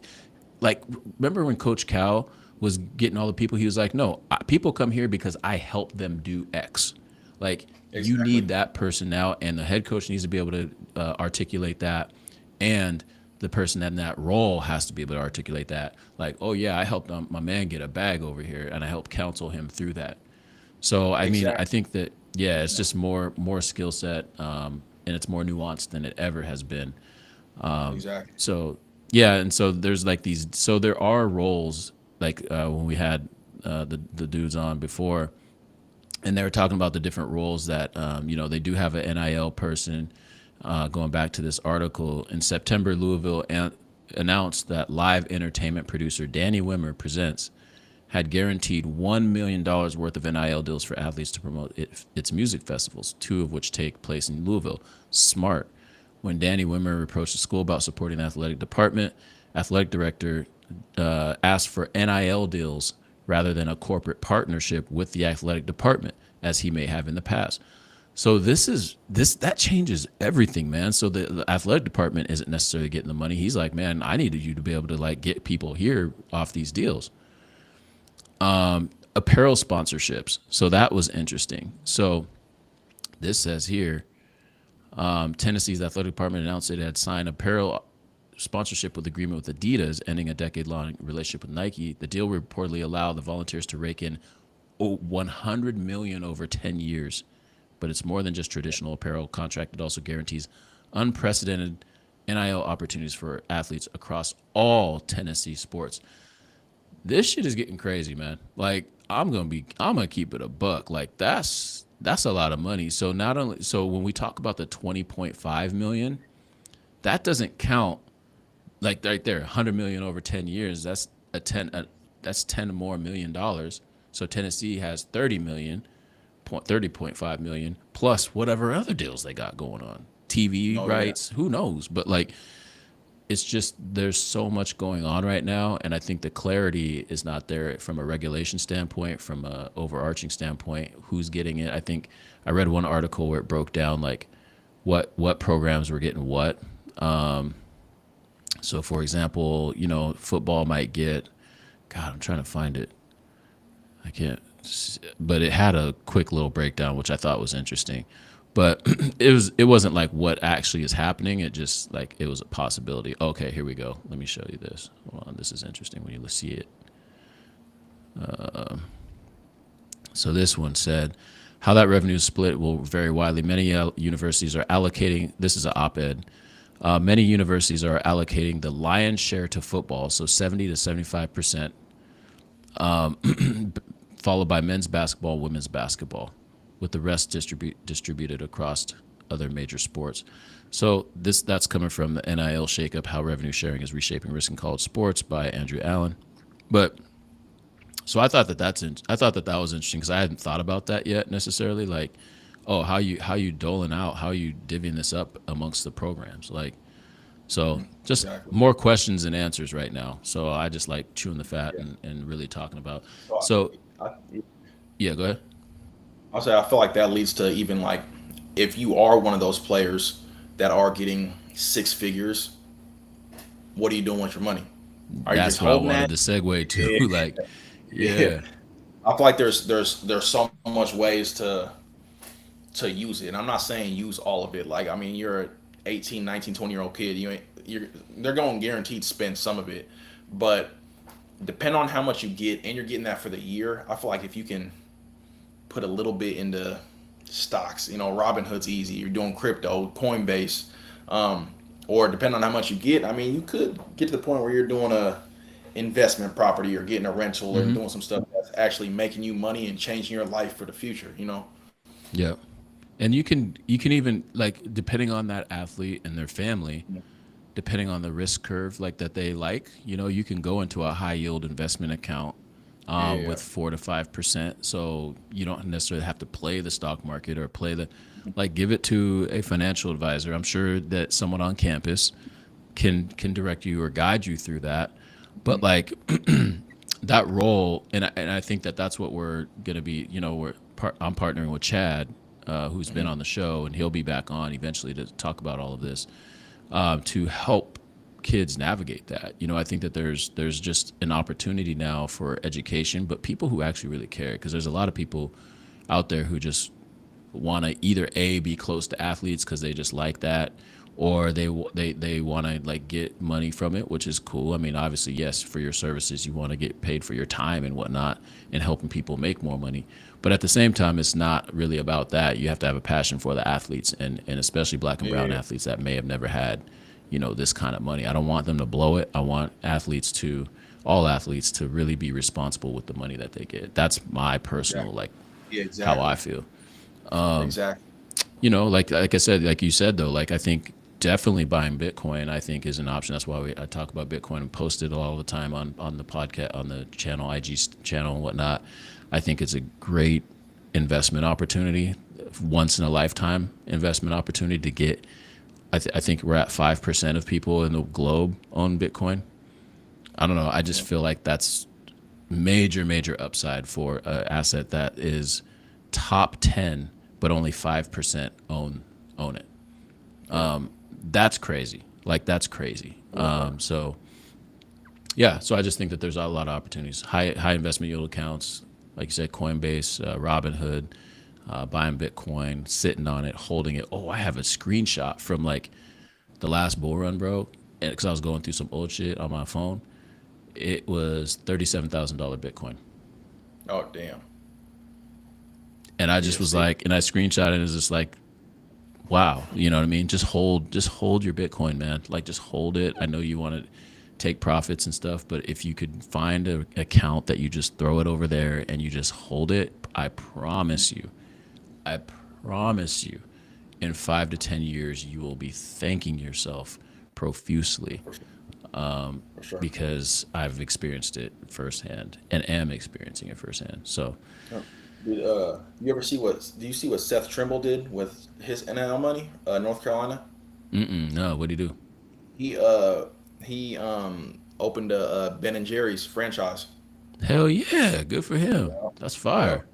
like, remember when Coach Cal was getting all the people, he was like, no, people come here because I help them do X. Like, you Exactly. need that person now, and the head coach needs to be able to articulate that, and the person in that role has to be able to articulate that. Like, oh yeah, I helped my man get a bag over here, and I helped counsel him through that. So I mean, I Exactly. think that yeah, it's just more skill set, and it's more nuanced than it ever has been. Exactly. So yeah, and so there's like these. So there are roles like when we had the dudes on before, and they were talking about the different roles that they do have an NIL person. Going back to this article in September, Louisville announced that live entertainment producer Danny Wimmer Presents had guaranteed $1 million worth of NIL deals for athletes to promote its music festivals, two of which take place in Louisville. Smart. When Danny Wimmer approached the school about supporting the athletic department, athletic director asked for NIL deals rather than a corporate partnership with the athletic department, as he may have in the past. So that changes everything, man. So the athletic department isn't necessarily getting the money. He's like, man, I needed you to be able to like get people here off these deals. Apparel sponsorships. So that was interesting. So this says here, Tennessee's athletic department announced it had signed apparel sponsorship with agreement with Adidas, ending a decade-long relationship with Nike. The deal would reportedly allow the Volunteers to rake in 100 million over 10 years. But it's more than just traditional apparel contract. It also guarantees unprecedented NIL opportunities for athletes across all Tennessee sports. This shit is getting crazy, man. Like I'm gonna keep it a buck. Like that's a lot of money. So not only so when we talk about the 20.5 million, that doesn't count like right there, 100 million over 10 years. That's 10 more $1 million. So Tennessee has 30.5 million plus whatever other deals they got going on. TV No, yeah. rights, who knows? But like it's just there's so much going on right now, and I think the clarity is not there from a regulation standpoint, from a overarching standpoint, who's getting it. I think I read one article where it broke down like what programs were getting what. So for example, football might get, God, I'm trying to find it. I can't, but it had a quick little breakdown, which I thought was interesting. But it wasn't like what actually is happening. It just like it was a possibility. Okay, here we go. Let me show you this. Hold on, this is interesting when you see it. So this one said how that revenue is split will vary widely. Many universities are allocating. This is an op-ed. Many universities are allocating the lion's share to football, so 70 to 75%, followed by men's basketball, women's basketball, with the rest distributed across other major sports. So that's coming from the NIL shakeup, how revenue sharing is reshaping risk in college sports by Andrew Allen. But so I thought that was interesting because I hadn't thought about that yet necessarily. Like, oh, how you doling out, how you divvying this up amongst the programs, like. So just Exactly. more questions than answers right now. So I just like chewing the fat Yeah. and really talking about. So So I, yeah, go ahead. I'll say I feel like that leads to even like if you are one of those players that are getting six figures, what are you doing with your money? Are you just That's what I holding wanted that? to segue to. Yeah. Like, Yeah. yeah, I feel like there's so much ways to use it. And I'm not saying use all of it. Like I mean, you're an 18, 19, 20-year-old kid. They're going guaranteed to spend some of it, but depending on how much you get, and you're getting that for the year, I feel like if you can put a little bit into stocks, Robinhood's easy. You're doing crypto, Coinbase, or depending on how much you get, I mean, you could get to the point where you're doing a investment property or getting a rental or doing some stuff that's actually making you money and changing your life for the future. yeah. And you can even like depending on that athlete and their family, depending on the risk curve like that they like, you can go into a high yield investment account Yeah. with 4 to 5%. So you don't necessarily have to play the stock market or play like give it to a financial advisor. I'm sure that someone on campus can direct you or guide you through that. But like that role, and I think that's what we're gonna be. I'm partnering with Chad, who's been on the show, and he'll be back on eventually to talk about all of this to help kids navigate that. I think that there's just an opportunity now for education, but people who actually really care, because there's a lot of people out there who just want to either be close to athletes because they just like that, or they want to like get money from it, which is cool. I mean, obviously, yes, for your services, you want to get paid for your time and whatnot, and helping people make more money. But at the same time, it's not really about that. You have to have a passion for the athletes, and especially black and brown Yeah, athletes that may have never had, this kind of money. I don't want them to blow it. I want all athletes to really be responsible with the money that they get. That's my personal, exactly. like, Yeah, how I exactly. feel. Exactly. Like I said, like you said though, like I think definitely buying Bitcoin, I think, is an option. That's why I talk about Bitcoin and post it all the time on the podcast, on the channel, IG channel and whatnot. I think it's a great investment opportunity, once in a lifetime investment opportunity to get. I think we're at 5% of people in the globe own Bitcoin. I don't know. I just Yeah. feel like that's major upside for an asset that is top 10, but only 5% own it. Yeah. That's crazy. Like that's crazy. Yeah. So yeah, so I just think that there's a lot of opportunities. High investment yield accounts, like you said, Coinbase, Robinhood, buying Bitcoin, sitting on it, holding it. Oh, I have a screenshot from like the last bull run, bro, because I was going through some old shit on my phone. It was $37,000 Bitcoin. Oh, damn. And I just Yeah. was See. like, and I screenshot it, and it's just like, wow, you know what I mean? Just hold your Bitcoin, man. Like just hold it. I know you want to take profits and stuff, but if you could find an account that you just throw it over there and you just hold it, I promise you, in 5 to 10 years, you will be thanking yourself profusely, For sure. For sure. because I've experienced it firsthand and am experiencing it firsthand. So, Yeah. You ever see what? Do you see what Seth Trimble did with his NIL money? North Carolina. no, what do you do? He uh he opened a, Ben and Jerry's franchise. Hell yeah, good for him. Yeah. That's Yeah. fire. Hmm.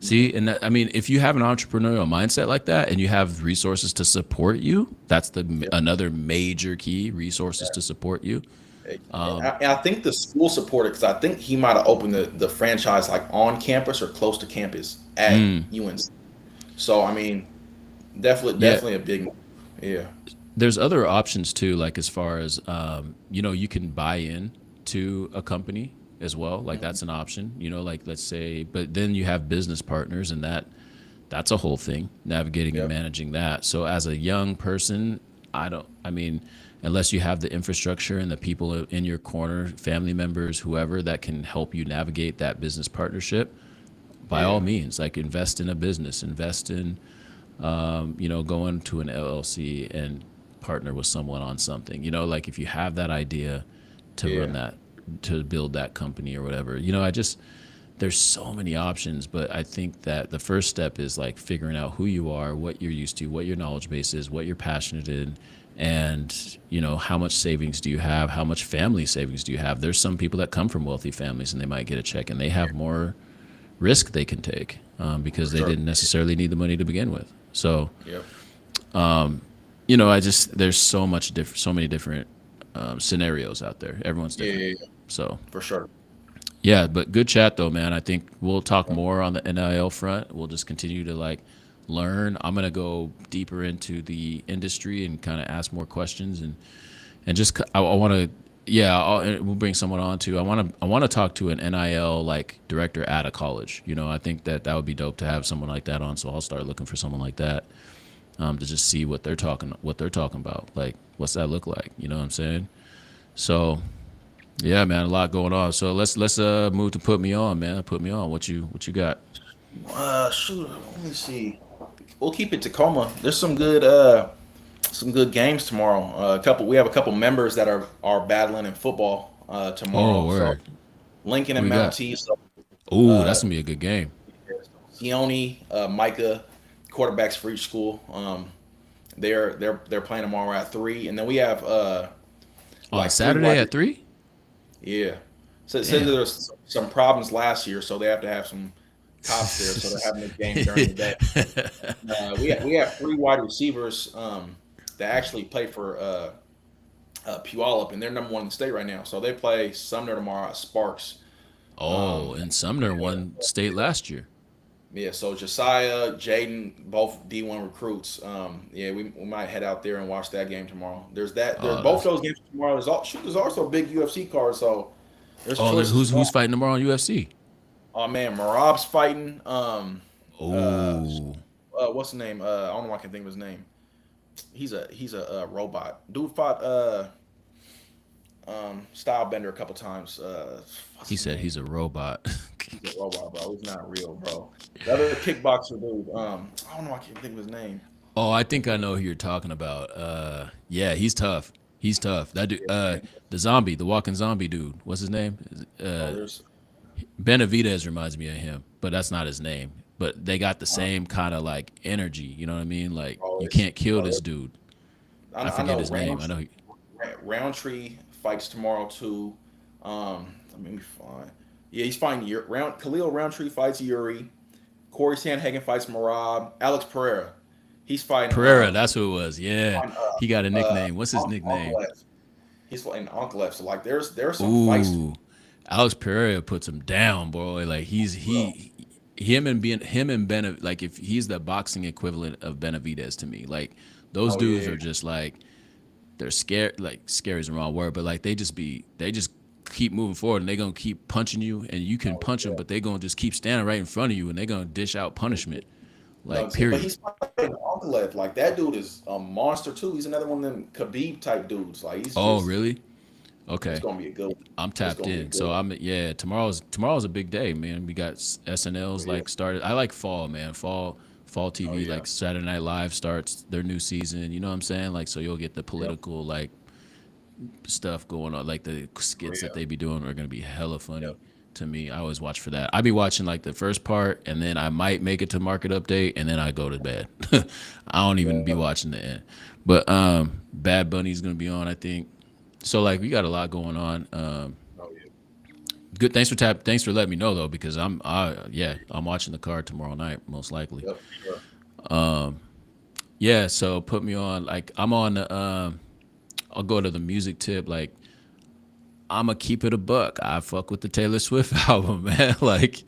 See, and that, I mean, if you have an entrepreneurial mindset like that and you have resources to support you, that's Yeah. another major key, resources to support you. And I think the school supported because I think he might have opened the franchise like on campus or close to campus at UNC. So I mean, Yeah, definitely a big, yeah, there's other options too, like as far as you can buy in to a company as well. Like that's an option. Like let's say, but then you have business partners, and that's a whole thing, navigating and yep, managing that. So as a young person, I mean, unless you have the infrastructure and the people in your corner, family members, whoever, that can help you navigate that business partnership, by all yeah, means, like invest in a business, invest in, going to an LLC and partner with someone on something. Like if you have that idea to yeah, run that, to build that company or whatever. There's so many options, but I think that the first step is like figuring out who you are, what you're used to, what your knowledge base is, what you're passionate in, and how much savings do you have, how much family savings do you have. There's some people that come from wealthy families and they might get a check and they have more risk they can take, for because they sure, didn't necessarily need the money to begin with. So yep, there's so many different scenarios out there. Everyone's yeah, different. yeah, yeah, So for sure. yeah, but good chat though, man. I think we'll talk more on the NIL front. We'll just continue to like learn. I'm gonna go deeper into the industry and kind of ask more questions, and just I want to, yeah, we'll bring someone on too. I want to talk to an NIL like director at a college. I think that would be dope to have someone like that on. So I'll start looking for someone like that, to just see what they're talking about. Like, what's that look like? You know what I'm saying? So yeah, man, a lot going on. So let's move to put me on, man. Put me on. What you got? Shoot, let me see. We'll keep it Tacoma. There's some good games tomorrow. We have a couple members that are battling in football Oh, tomorrow. So word. Lincoln Who and we Mount got? T. So Ooh, uh, that's gonna be a good game. Sione, Micah, quarterbacks for each school. They're playing tomorrow at 3, and then we have On like three Saturday wide. at 3? Yeah. So it says Damn. there's some problems last year, so they have to have some cops there, so they're having the game during the day. We have three wide receivers that actually play for Puyallup, and they're number one in the state right now. So they play Sumner tomorrow at Sparks. Oh, Um, and Sumner won state last year. Yeah, so Josiah, Jaden, both D1 recruits. Yeah, we might head out there and watch that game tomorrow. There's that. There's Oh, both that's those games tomorrow. There's also a big UFC card, so there's oh, choices who's tomorrow. fighting tomorrow on UFC? Oh man, Marab's fighting. Uh, Oh, what's the name? I don't know why I can think of his name. He's a robot. Dude fought Stylebender a couple times. What's he his said name? he's a robot. He's a robot, bro. He's not real, bro. The other kickboxer dude. I don't know. I can't think of his name. Oh, I think I know who you're talking about. Yeah, he's tough. He's tough. That dude, Yeah. the zombie, the walking zombie dude. What's his name? Oh, there's Benavidez reminds me of him, but that's not his name. But they got the uh, same kind of like energy. You know what I mean? Like oh, you can't kill there's this dude. I I forget know his name. I know. He, Roundtree fights tomorrow too. Let me find. Yeah, he's fighting Khalil Roundtree fights Yuri. Corey Sandhagen fights Marab. Alex Pereira, he's fighting Pereira, that's who it was. Yeah, on, he got a uh nickname. What's his nickname? Ankalev. He's fighting Ankalev. So like there's some fights Ooh, Alex Pereira puts him down, boy. Like bro. him and being him and like if he's the boxing equivalent of Benavidez to me. Like those Oh dudes yeah, are just like they're scared. Like scary is the wrong word, but like they just keep moving forward and they gonna keep punching you, and you can oh punch them, yeah. but they gonna just keep standing right in front of you, and they gonna dish out punishment. You know what I'm Like saying? But period. he's fighting Ankalev. Like that dude is a monster too. He's another one of them Khabib type dudes. Like he's Oh just really? it's Okay. gonna be a good one. I'm It's tapped gonna be a in. good So one. I'm yeah, tomorrow's a big day, man. We got Oh SNL's yeah. like started. I like fall, man. Fall Oh TV yeah. like Saturday Night Live starts their new season, you know what I'm saying? Like so you'll get the Yep. political like stuff going on, like the Oh skits that yeah. they be doing are going to be hella Yep. funny to me. I always watch for that. I be watching like the first part and then I might make it to market update and then I go to bed. I don't even be Yep. watching the end. But Bad Bunny's going to be on, I think. So like we got a lot going on. Oh yeah. Good. Thanks for letting me know though, because I'm watching the card tomorrow night most likely. Yep. Sure. Yeah. So put me on. Like I'm on the. I'll go to the music tip. Like I'm gonna keep it a buck. I fuck with the Taylor Swift album, man. Like,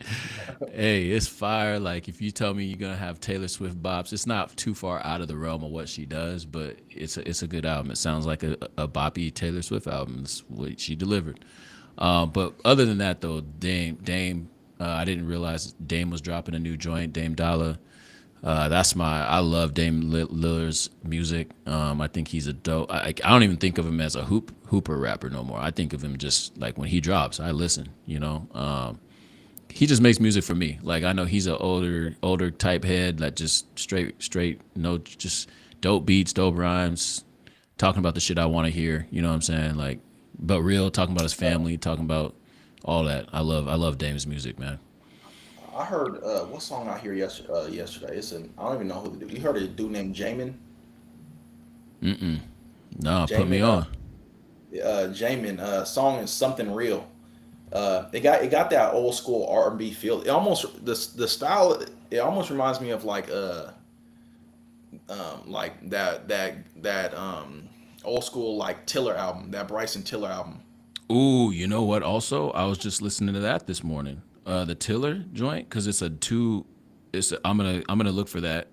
hey, it's fire. Like if you tell me you're gonna have Taylor Swift bops, it's not too far out of the realm of what she does, but it's a good album. It sounds like a boppy Taylor Swift album. It's what she delivered. But other than that, though, Dame, I didn't realize Dame was dropping a new joint. Dame Dollar. I love Dame Lillard's music. I think he's a dope. I don't even think of him as a hooper rapper no more. I think of him just like when he drops, I listen. You know, he just makes music for me. Like I know he's an older type head that just straight, no, just dope beats, dope rhymes, talking about the shit I want to hear. You know what I'm saying? Like, but real, talking about his family, talking about all that. I love Dame's music, man. I heard what song I hear yesterday. I don't even know who the dude. You heard a dude named Jamin? Nah, put me Jamin. on. Jamin. Song is something real. It got that old school R&B feel. It almost the style. It almost reminds me of like that old school like Tiller album, that Bryson Tiller album. Ooh, you know what? Also, I was just listening to that this morning. The Tiller joint, because it's a two. I'm gonna look for that,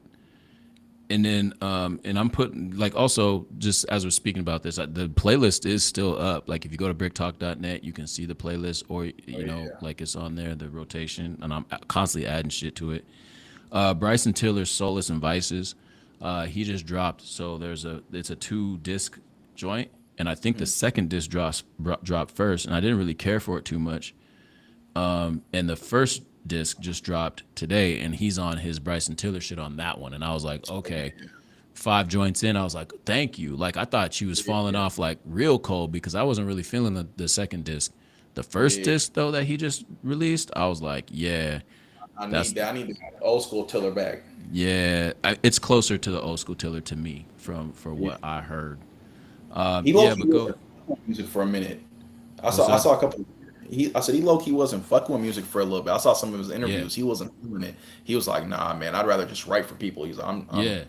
and then and I'm putting like also just as we're speaking about this, the playlist is still up. Like if you go to bricktalk.net, you can see the playlist, or Oh yeah. like it's on there, the rotation, and I'm constantly adding shit to it. Bryson Tiller's Solace and Vices. He just dropped, so it's a 2 disc joint, and I think the Mm. second disc dropped first, and I didn't really care for it too much. And the first disc just dropped today, and he's on his Bryson Tiller shit on that one, and I was like, Oh okay, yeah. 5 joints in, I was like, thank you. Like I thought she was Yeah. falling Yeah. off like real cold because I wasn't really feeling the second disc. The first Yeah. disc though that he just released, I was like, yeah, I that's need that. I need the old school Tiller back. yeah, it's closer to the old school Tiller to me from for Yeah. what I heard. He low Yeah, key but go. wasn't fucking with music for a minute. I What's saw I that? saw a couple. I said he low key wasn't fucking with music for a little bit. I saw some of his Yeah, interviews. He wasn't doing it. He was like, "Nah, man, I'd rather just write for people." He's like, I'm yeah.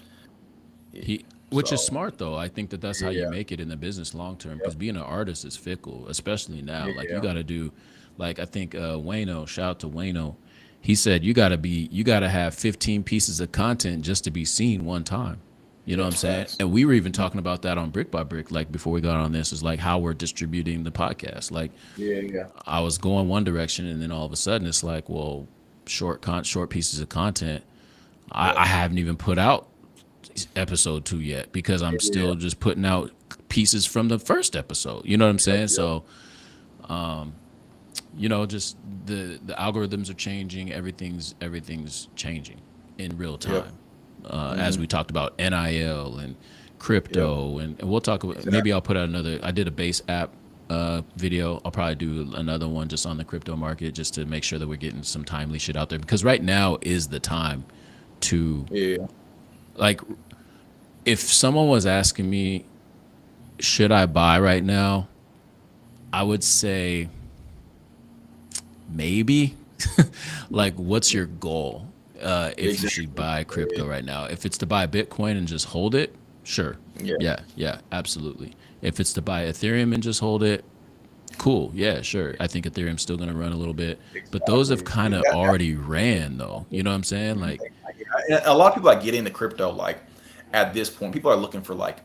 yeah. Which is So smart though. I think that that's how you yeah, make it in the business long term. Because yep, being an artist is fickle, especially now. Like you yeah, got to do, like I think Wayno. Shout out to Wayno. he said you gotta have 15 pieces of content just to be seen one time. You know what I'm Yes, saying? facts. And we were even talking about that on Brick by Brick, like before we got on this, is like how we're distributing the podcast. Like Yeah, yeah, I was going one direction, and then all of a sudden it's like, well, short pieces of content. I yep, haven't even put out episode 2 yet because I'm yeah, still just putting out pieces from the first episode. You know what I'm yep, saying? yep, So just the algorithms are changing. Everything's changing in real yep, time. As hmm, we talked about NIL and yep, crypto, and we'll talk about, maybe exactly. I'll put out another. I did a base app video. I'll probably do another one just on the crypto market, just to make sure that we're getting some timely shit out there, because right now is the time to, Yeah, like, if someone was asking me, should I buy right now, I would say maybe. Like, what's your goal? If you should exactly. buy Yeah, crypto right now, if it's to buy Bitcoin and just hold it, sure. yeah, Yeah, absolutely. If it's to buy Ethereum and just hold it, cool. Yeah, sure. I think Ethereum's still going to run a little bit, but those have exactly. kind of already ran though. You know what I'm saying? Like, A lot of people that get into crypto, like at this point, people are looking for like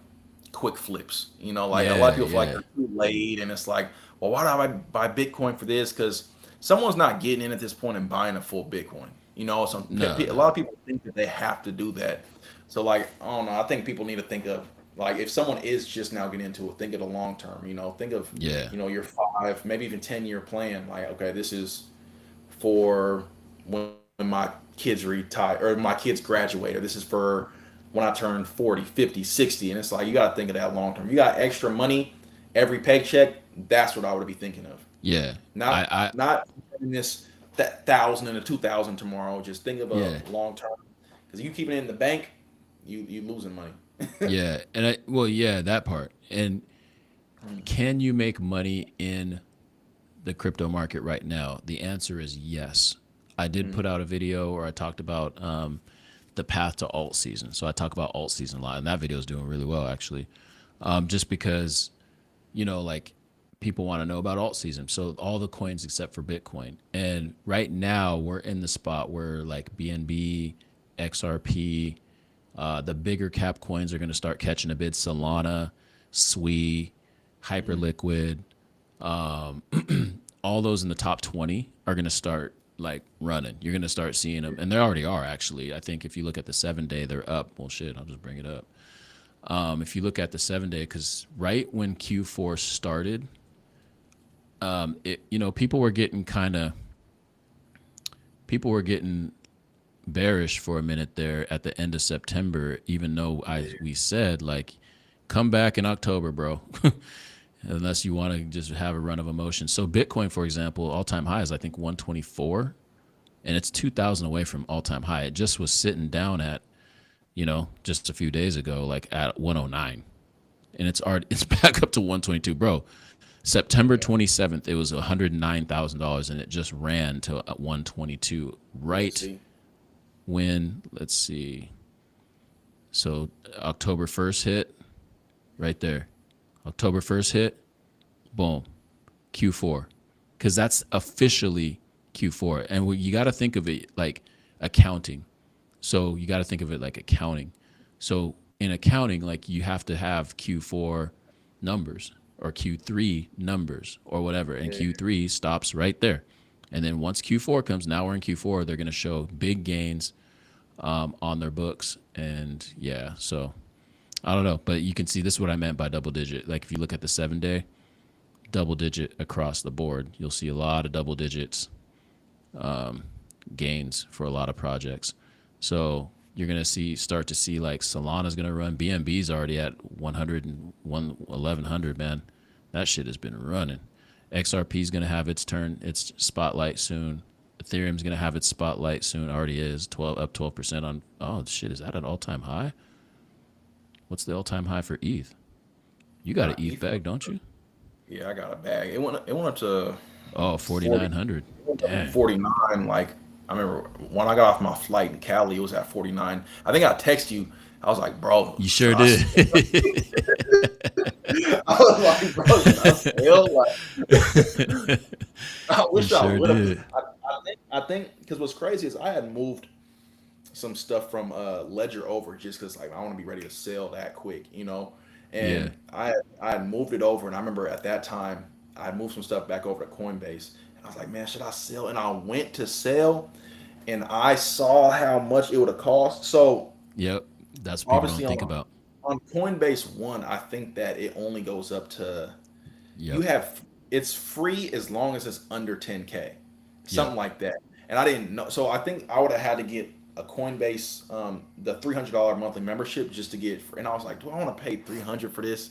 quick flips. Like a lot of yeah, people feel like yeah, they're too late, and it's like, well, why do I buy Bitcoin for this? Because someone's not getting in at this point and buying a full Bitcoin. no, A no, lot of people think that they have to do that. So like, I don't know. I think people need to think of, like, if someone is just now getting into it, think of the long term. Think of, yeah, your 5, maybe even 10-year plan. Like, okay, this is for when my kids retire or my kids graduate, or this is for when I turn 40, 50, 60. And it's like, you got to think of that long term. You got extra money every paycheck. That's what I would be thinking of. yeah. Not, I not in this that 1,000 and a 2,000 tomorrow. Just think of a yeah, long term. Because you keep it in the bank, you losing money. yeah. And well, yeah, that part. And Mm, can you make money in the crypto market right now? The answer is yes. I did mm, put out a video where I talked about the path to alt season. So I talk about alt season a lot, and that video is doing really well actually. Just because, like, people want to know about alt season. So all the coins except for Bitcoin. And right now we're in the spot where like BNB, XRP, the bigger cap coins are going to start catching a bid. Solana, SWI, mm. Hyperliquid, all those in the top 20 are going to start like running. You're going to start seeing them, and they already are actually. I think if you look at the 7 day, they're up. Well, shit, I'll just bring it up. If you look at the 7 day, because right when Q4 started, people were getting bearish for a minute there at the end of September, even though we said, like, come back in October, bro. Unless you want to just have a run of emotion. So Bitcoin, for example, all-time high is I think 124, and it's 2,000 away from all-time high. It just was sitting down at, just a few days ago, like at 109, and it's back up to 122, bro. September Yeah. 27th, it was $109,000, and it just ran to 122 Yeah. right See. when, let's see, so October 1st hit, right there. October 1st hit, boom, Q4, because that's officially Q4. And you got to think of it like accounting. So you got to think of it like accounting. So in accounting, like, you have to have Q4 numbers or Q3 numbers or whatever, and Yeah. Q3 stops right there. And then once Q4 comes, now we're in Q4, they're going to show big gains on their books. And yeah, so I don't know, but you can see this is what I meant by double digit. Like, if you look at the 7 day, double digit across the board, you'll see a lot of double digits gains for a lot of projects. So you're gonna start to see like Solana's gonna run. BNB's already at 100 and 1100, man. That shit has been running. XRP's gonna have its spotlight soon. Ethereum's gonna have its spotlight soon. Already is 12% on. Oh shit, is that an all time high? What's the all time high for ETH? You got an ETH Ether. bag, don't you? Yeah, I got a bag. It went up to Oh, 40. 4,900. It went up to Dang. 49. Like, I remember when I got off my flight in Cali, it was at 49. I think I text you. I was like, bro, You should sure I did. sell? I was like, bro, should I sell? Like, I You wish I sure would have. did. I think because what's crazy is I had moved some stuff from Ledger over just because like I want to be ready to sell that quick, Yeah. and I had moved it over, and I remember at that time I had moved some stuff back over to Coinbase, and I was like, man, should I sell? And I went to sell, and I saw how much it would have cost. So Yep. That's what people obviously don't think about. on Coinbase One, I think that it only goes up to you Yep. have it's free as long as it's under 10K, Yep. something like that. And I didn't know, so I think I would have had to get a Coinbase, the $300 monthly membership just to get. And I was like, do I want to pay 300 for this?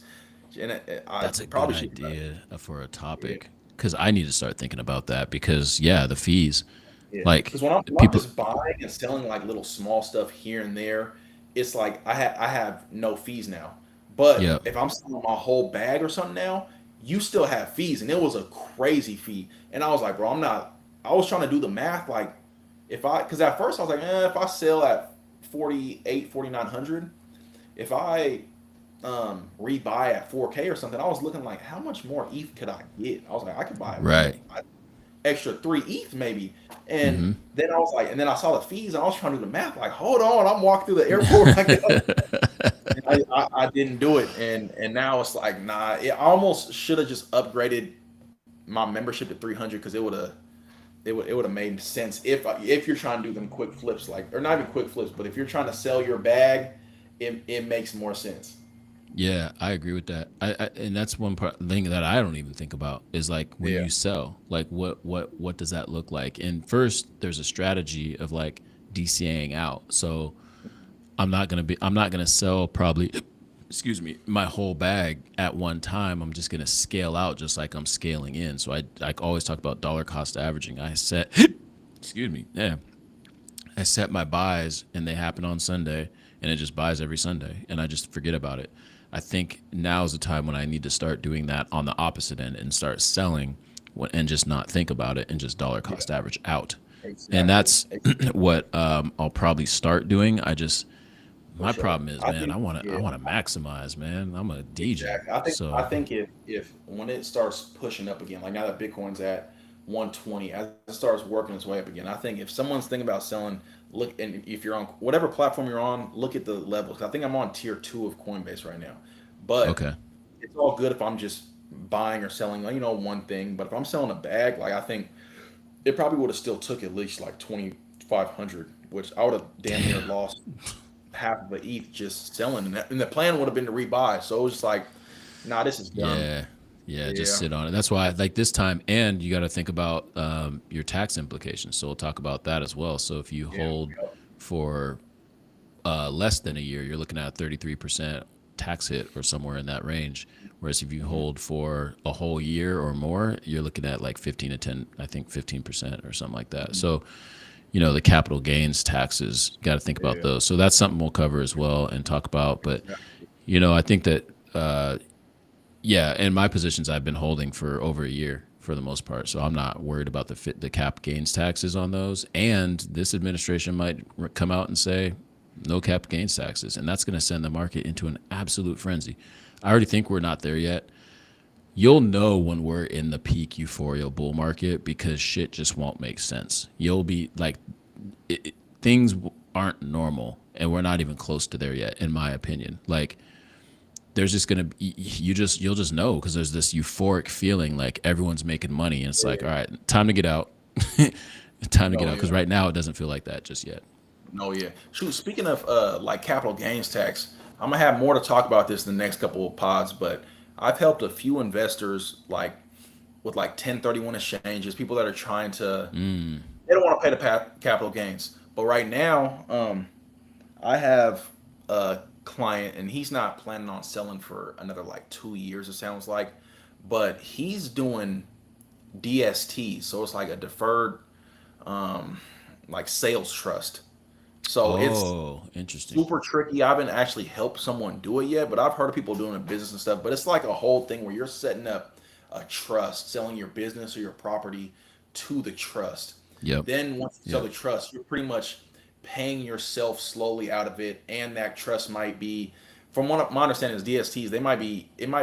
And I That's a good probably should. idea for a Yeah, topic because I need to start thinking about that because yeah, the fees, yeah. like Because when I'm people, just buying and selling like little small stuff here and there, it's like I have no fees now. But yeah, if I'm selling my whole bag or something now, you still have fees, and it was a crazy fee. And I was like, bro, I'm not. I was trying to do the math, like because at first I was like, if I sell at 48, 4,900, if I rebuy at 4K or something, I was looking like, how much more ETH could I get? I was like, I could buy right. extra 3 ETH maybe. And Mm-hmm. then I was like, and then I saw the fees, and I was trying to do the math. Like, hold on, I'm walking through the airport like I didn't do it, and now it's like, nah. I almost should have just upgraded my membership to 300 because it would have made sense if you're trying to do them quick flips, like, or not even quick flips, but if you're trying to sell your bag, it makes more sense. Yeah, I agree with that. And that's one part thing that I don't even think about is like when Yeah, you sell, like what does that look like? And first, there's a strategy of like DCAing out. So I'm not gonna sell probably, excuse me, my whole bag at one time. I'm just gonna scale out just like I'm scaling in. So I always talk about dollar cost averaging. I set, excuse me, yeah, I set my buys and they happen on Sunday and it just buys every Sunday and I just forget about it. I think now is the time when I need to start doing that on the opposite end and start selling and just not think about it and just dollar yeah, cost average out. And exactly. that's what I'll probably start doing. For My sure. problem is, I man, think, I yeah, want to maximize, man. I'm a DJ. exactly. I So, think if when it starts pushing up again, like now that Bitcoin's at 120, as it starts working its way up again, I think if someone's thinking about selling, look, and if you're on whatever platform you're on, look at the levels. I think I'm on tier two of Coinbase right now, but okay. it's all good if I'm just buying or selling, like, one thing. But if I'm selling a bag, like, I think it probably would have still took at least like 2,500, which I would have damn near Damn. lost half of the ETH just selling, and the plan would have been to rebuy. So it was just like, nah, this is dumb. Yeah. Yeah, just Yeah, sit on it. That's why, like this time, and you got to think about your tax implications. So we'll talk about that as well. So if you yeah, hold for less than a year, you're looking at a 33% tax hit or somewhere in that range. Whereas if you hmm hold for a whole year or more, you're looking at like 15 to 10, I think 15% or something like that. hmm So, the capital gains taxes, got to think about yeah, those. So that's something we'll cover as well and talk about. But, exactly. I think that, yeah, in my positions, I've been holding for over a year for the most part. So I'm not worried about the cap gains taxes on those. And this administration might come out and say no cap gains taxes, and that's going to send the market into an absolute frenzy. I already think we're not there yet. You'll know when we're in the peak euphoria bull market because shit just won't make sense. You'll be like, things aren't normal, and we're not even close to there yet, in my opinion. Like, there's just gonna be, you'll just know because there's this euphoric feeling like everyone's making money, and it's like, all Yeah. right, time to get out, time to get No, out. Because yeah. right now it doesn't feel like that just yet. No, yeah. Shoot, speaking of like capital gains tax, I'm gonna have more to talk about this in the next couple of pods, but I've helped a few investors like with like 1031 exchanges, people that are trying to they don't want to pay the capital gains. But right now, I have a client, and he's not planning on selling for another like 2 years, it sounds like, but he's doing DST, so it's like a deferred um, like sales trust. So it's Oh, interesting. super tricky. I haven't actually helped someone do it yet, but I've heard of people doing it in business and stuff. But it's like a whole thing where you're setting up a trust, selling your business or your property to the trust. Yep. Then once you sell Yep. the trust, you're pretty much paying yourself slowly out of it, and that trust might be, from what my understanding is, DSTs. It might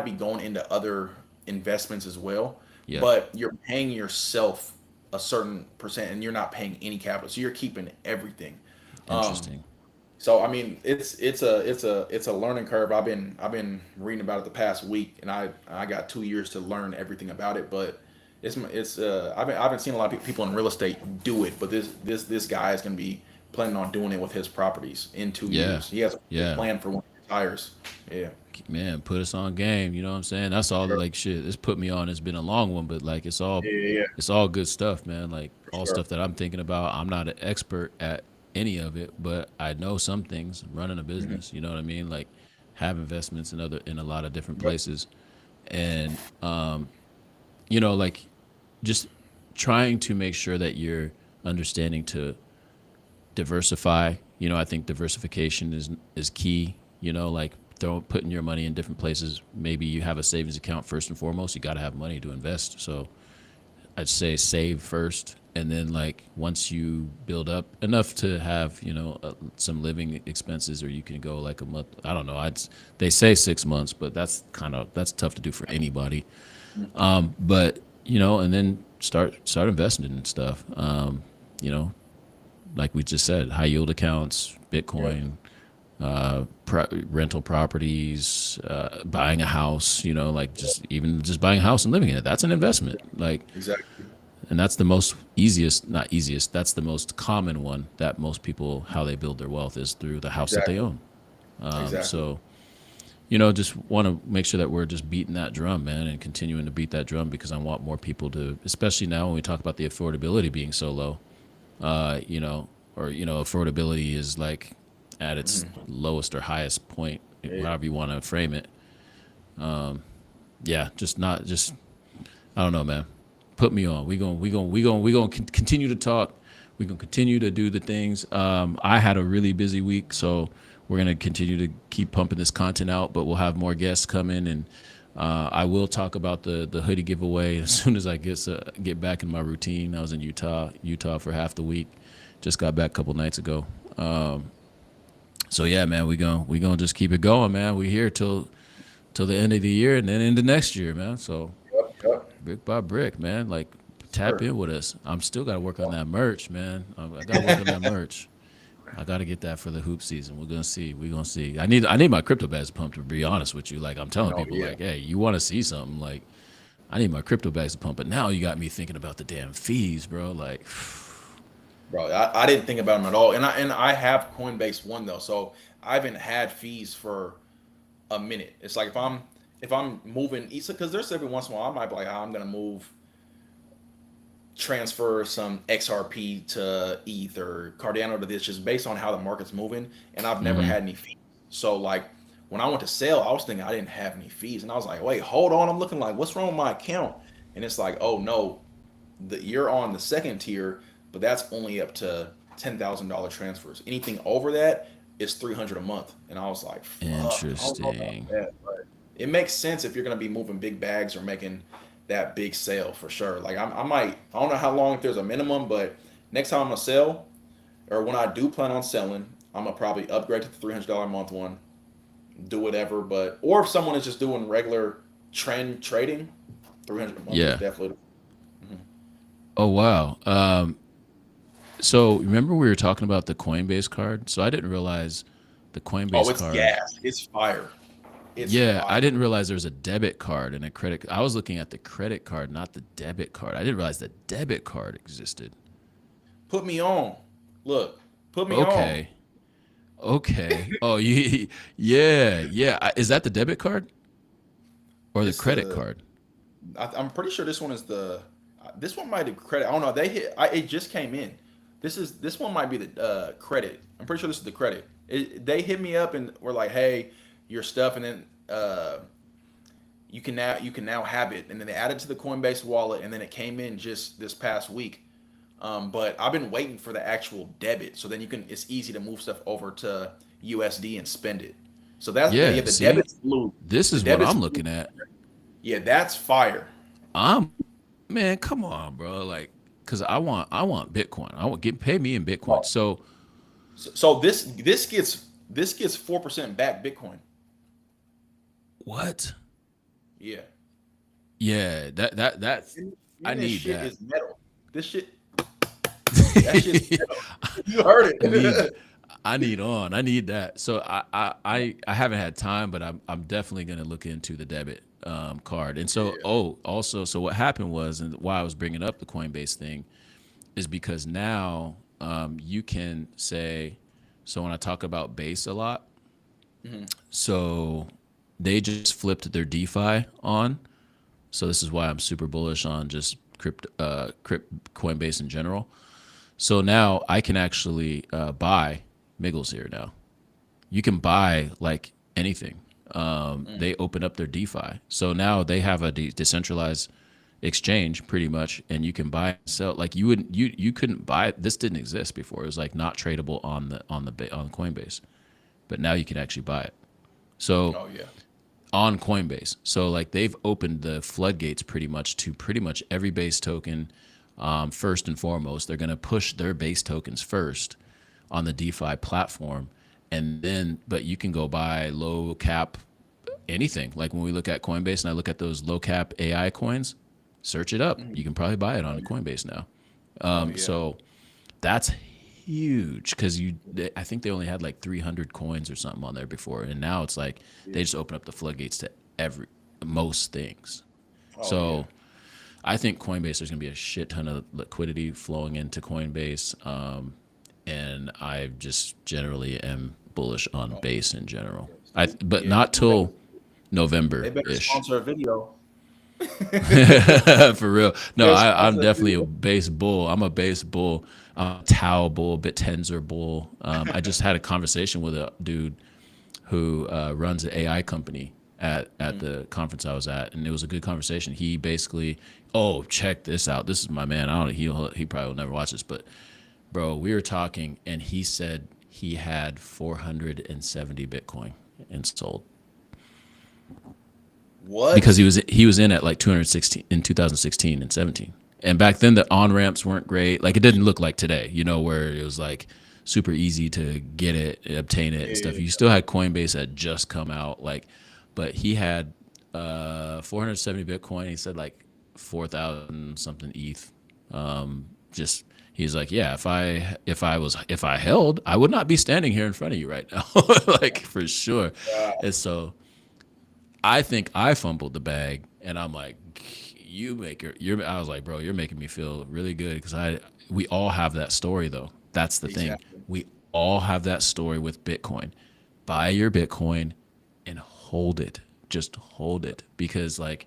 be going into other investments as well, Yep. but you're paying yourself a certain percent, and you're not paying any capital, so you're keeping everything. Um, Interesting. so I mean, it's a learning curve. I've been reading about it the past week, and I got 2 years to learn everything about it. But I've been seeing a lot of people in real estate do it, but this guy is going to be planning on doing it with his properties in two Yeah. years. He has a Yeah. plan for when he retires. Yeah, Man, put us on game. You know what I'm saying? That's all. sure. Like shit. It's put me on. It's been a long one, but like Yeah, yeah, yeah, it's all good stuff, man. Like for all sure. stuff that I'm thinking about. I'm not an expert at any of it, but I know some things. Running a Hmm. business, you know what I mean? Like have investments in a lot of different Yep. places, and like just trying to make sure that you're understanding to diversify. I think diversification is key. Like putting your money in different places. Maybe you have a savings account first and foremost. You got to have money to invest. So I'd say save first, and then like once you build up enough to have some living expenses, or you can go like a month. I don't know. They say 6 months, but that's tough to do for anybody. But and then start investing in stuff. You know, like we just said, high yield accounts, Yeah, Bitcoin, rental properties, buying a house. Like just buying a house and living in it. That's an investment. Like, exactly, and that's the most easiest, not easiest. That's the most common one that most people how they build their wealth is through the house that they exactly, own. exactly. So just want to make sure that we're just beating that drum, man, and continuing to beat that drum because I want more people to, especially now when we talk about the affordability being so low, or affordability is like at its Hmm. lowest or highest point, Yeah, however you want to frame it. Yeah, just not just I don't know, man. Put me on. We gonna continue to talk. We gonna continue to do the things. I had a really busy week, so we're gonna continue to keep pumping this content out. But we'll have more guests come in, and I will talk about the hoodie giveaway as soon as I get back in my routine. I was in Utah for half the week. Just got back a couple nights ago. So yeah, man, we gonna just keep it going, man. We here till the end of the year and then into next year, man. So yep, yep, brick by brick, man. Like tap sure. in with us. I'm still got to work on that merch, man. I got to work on that merch. I got to get that for the hoop season. We're gonna see. We're gonna see. I need my crypto bags pumped. To be honest with you, like I'm telling No, people, yeah. like, hey, you want to see something? Like, I need my crypto bags to pump. But now you got me thinking about the damn fees, bro. Like, Bro, I didn't think about them at all, and I have Coinbase One though, so I haven't had fees for a minute. It's like if I'm moving, because there's every once in a while I might be like, I'm gonna transfer some XRP to ETH or Cardano to this, just based on how the market's moving, and I've never mm-hmm. had any fees. So like when I went to sell, I was thinking I didn't have any fees, and I was like, wait, hold on, I'm looking like, what's wrong with my account? And it's like, oh no, you're on the second tier, but that's only up to $10,000 transfers. Anything over that is 300 a month. And I was like, fuck, I don't know about Interesting. that. But it makes sense if you're gonna be moving big bags or making that big sale for sure. Like I might, I don't know how long, if there's a minimum, but next time I'm gonna sell, or when I do plan on selling, I'm gonna probably upgrade to the $300 a month one, do whatever. But or if someone is just doing regular trend trading, 300 a month is Yeah. definitely. Oh wow. So remember we were talking about the Coinbase card? So I didn't realize the Oh, Coinbase it's card. gas. It's fire. It's Yeah, I fire. didn't realize there was a debit card and a credit. I was looking at the credit card, not the debit card. I didn't realize the debit card existed. Put me on. Look, put me on. Okay. Okay. Oh, yeah, yeah. Is that the debit card or the This credit the. card? I'm pretty sure this one is the. This one might be credit. I don't know. They hit. It just came in. This one might be the credit. I'm pretty sure this is the credit. They hit me up and were like, "Hey, your stuff," and then you can now have it, and then they added to the Coinbase wallet, and then it came in just this past week. But I've been waiting for the actual debit, so then it's easy to move stuff over to USD and spend it. So that's yeah, Yeah, the see? debit's blue. This The is what debit's I'm blue. looking at. Yeah, that's fire. I'm Man, come on, bro. Like cuz I want Bitcoin. I want get pay me in Bitcoin. Oh, So, so this gets 4% back Bitcoin. what? Yeah, Yeah, that's and I this need shit that. is metal. This shit, that shit's you heard I need it. I need that. So I haven't had time, but I'm definitely gonna look into the debit card. And so Yeah. also so what happened was, and why I was bringing up the Coinbase thing is because now you can say, so when I talk about base a lot, Hmm. so they just flipped their DeFi on. So this is why I'm super bullish on just Coinbase in general. So now I can actually buy Miggles here now. You can buy like anything. They open up their DeFi, so now they have a decentralized exchange pretty much, and you can buy and sell. Like you couldn't buy it. This didn't exist before. It was like not tradable on Coinbase, but now you can actually buy it. So Oh yeah. on Coinbase. So like they've opened the floodgates pretty much to pretty much every base token. First and foremost, they're going to push their base tokens first on the DeFi platform, and then but you can go buy low cap anything. Like when we look at Coinbase and I look at those low cap AI coins, search it up. Mhm. You can probably buy it Oh on yeah. Coinbase now. Oh yeah. So that's huge because I think they only had like 300 coins or something on there before, and now it's like Yeah. they just open up the floodgates to every most things. Oh yeah. So I think Coinbase, there's going to be a shit ton of liquidity flowing into Coinbase, and I just generally am bullish on Oh base in general. But yeah. not till They November better ish. sponsor a video. For real. No, Better I'm sponsor a definitely a video. base bull. I'm a base bull. I'm a Tau bull, Bittenzer bull. I just had a conversation with a dude who runs an AI company at Mhm. the conference I was at, and it was a good conversation. He basically, oh, check this out. This is my man. I don't know. He probably will never watch this, but bro, we were talking, and he said he had 470 Bitcoin and sold because What? he was in at like 216 in 2016 and 17. And back then the on ramps weren't great. Like it didn't look like today, where it was like super easy to get it, obtain it and stuff. You Yeah. still had Coinbase that just come out like, but he had 470 Bitcoin. He said like 4,000 something ETH. Just he's like, yeah, if I held, I would not be standing here in front of you right now, like for sure. Uh, And so I think I fumbled the bag, and I'm like, you make your. You're. I was like, bro, you're making me feel really good because we all have that story though. That's the thing. exactly. We all have that story with Bitcoin. Buy your Bitcoin and hold it. Just hold it because like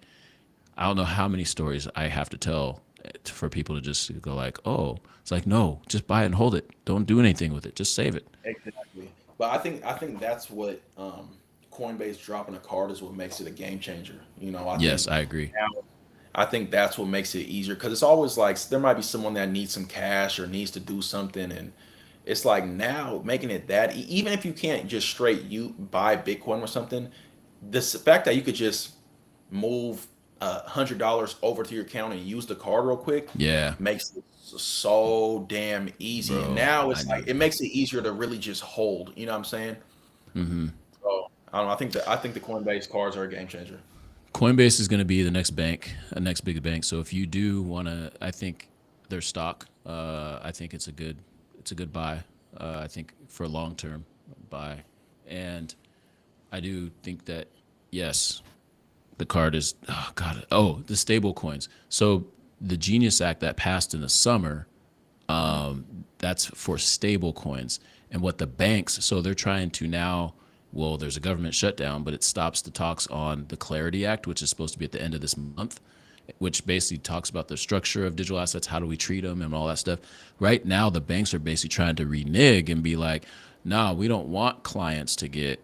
I don't know how many stories I have to tell for people to just go like, oh, it's like no, just buy it and hold it. Don't do anything with it. Just save it. Exactly. But I think that's what Coinbase dropping a card is what makes it a game changer. I Yes, think I agree. now I think that's what makes it easier because it's always like there might be someone that needs some cash or needs to do something, and it's like now making it that even if you can't just straight you buy Bitcoin or something, this fact that you could just move $100 over to your account and use the card real quick Yeah, makes it so damn easy. And bro, now I it's like need it that. makes it easier to really just hold. You know what I'm saying? So I don't know. I think the Coinbase cards are a game changer. Coinbase is going to be the next bank, a next big bank. So if you do want to, I think their stock, I think it's a good buy. I think for long term buy, and I do think that yes, the card is oh god the stable coins. So the Genius Act that passed in the summer, Mhm. that's for stable coins. And what the banks, so they're trying to now, well, there's a government shutdown, but it stops the talks on the Clarity Act, which is supposed to be at the end of this month, which basically talks about the structure of digital assets, how do we treat them, and all that stuff. Right now, the banks are basically trying to renege and be like, nah, we don't want clients to get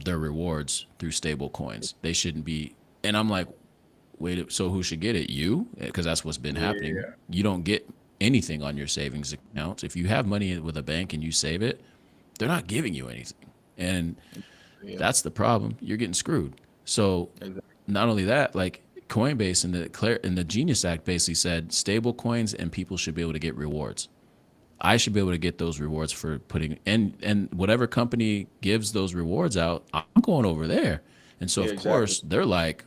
their rewards through stable coins. They shouldn't be. And I'm like, wait, so who should get it? You? Because that's what's been happening. Yeah. You don't get anything on your savings accounts. If you have money with a bank and you save it, they're not giving you anything. And Yeah. that's the problem. You're getting screwed. So Exactly. not only that, like Coinbase and the Genius Act basically said stable coins and people should be able to get rewards. I should be able to get those rewards for putting and whatever company gives those rewards out, I'm going over there. And so Yeah. of Exactly. course they're like,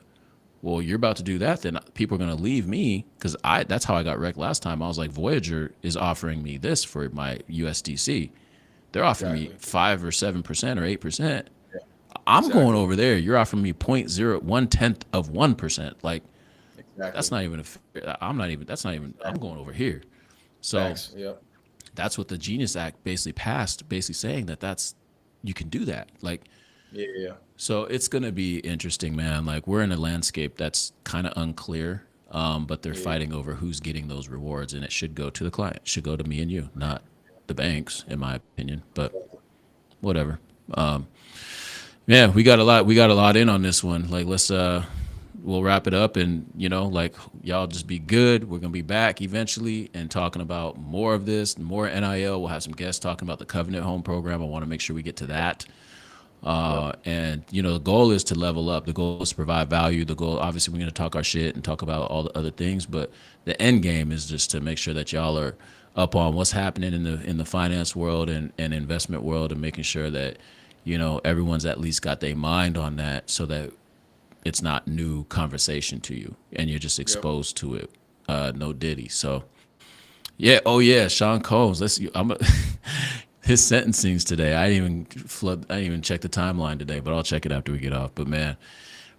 well, you're about to do that, then people are going to leave me because that's how I got wrecked last time. I was like, Voyager is offering me this for my USDC. They're offering me Exactly. 5 or 7% or 8%. Yeah. I'm going Exactly. over there. You're offering me 0.01 of 1%. Like that's Exactly. not even I'm not even that's not even I'm Exactly. going over here. So Facts. Yep. that's what the Genius Act basically passed, basically saying that that's you can do that. Like Yeah. Yeah. so it's going to be interesting, man. Like we're in a landscape that's kind of unclear, but they're Yeah. fighting over who's getting those rewards, and it should go to the client. It should go to me and you, not the banks, in my opinion. But whatever. Um, yeah, we got a lot in on this one. Like let's we'll wrap it up, and like y'all just be good. We're gonna be back eventually and talking about more of this, more NIL. We'll have some guests talking about the Covenant Home program. I want to make sure we get to that. Yep. And the goal is to level up. The goal is to provide value. The goal, obviously, we're going to talk our shit and talk about all the other things, but the end game is just to make sure that y'all are up on what's happening in the finance world and investment world, and making sure that everyone's at least got their mind on that, so that it's not new conversation to you and you're just Yep. exposed to it. No Diddy. So yeah. Oh yeah, Sean Combs. His sentencings today. I didn't even check the timeline today, but I'll check it after we get off. But man,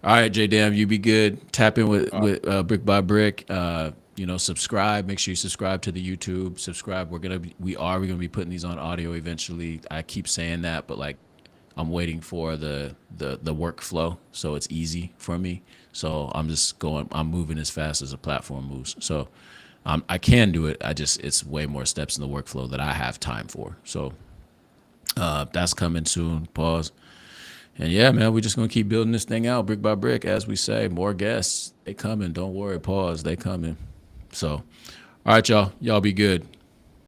all right, J Dam, you be good. Tap in with All right. Brick by Brick. Subscribe. Make sure you subscribe to the YouTube. Subscribe. We're gonna be putting these on audio eventually. I keep saying that, but like I'm waiting for the workflow so it's easy for me. So I'm moving as fast as the platform moves. So I can do it. It's way more steps in the workflow that I have time for. So that's coming soon. Pause. And yeah, man, we're just gonna keep building this thing out brick by brick, as we say. More guests, they coming. Don't worry. Pause. They coming. So, all right, y'all. Y'all be good.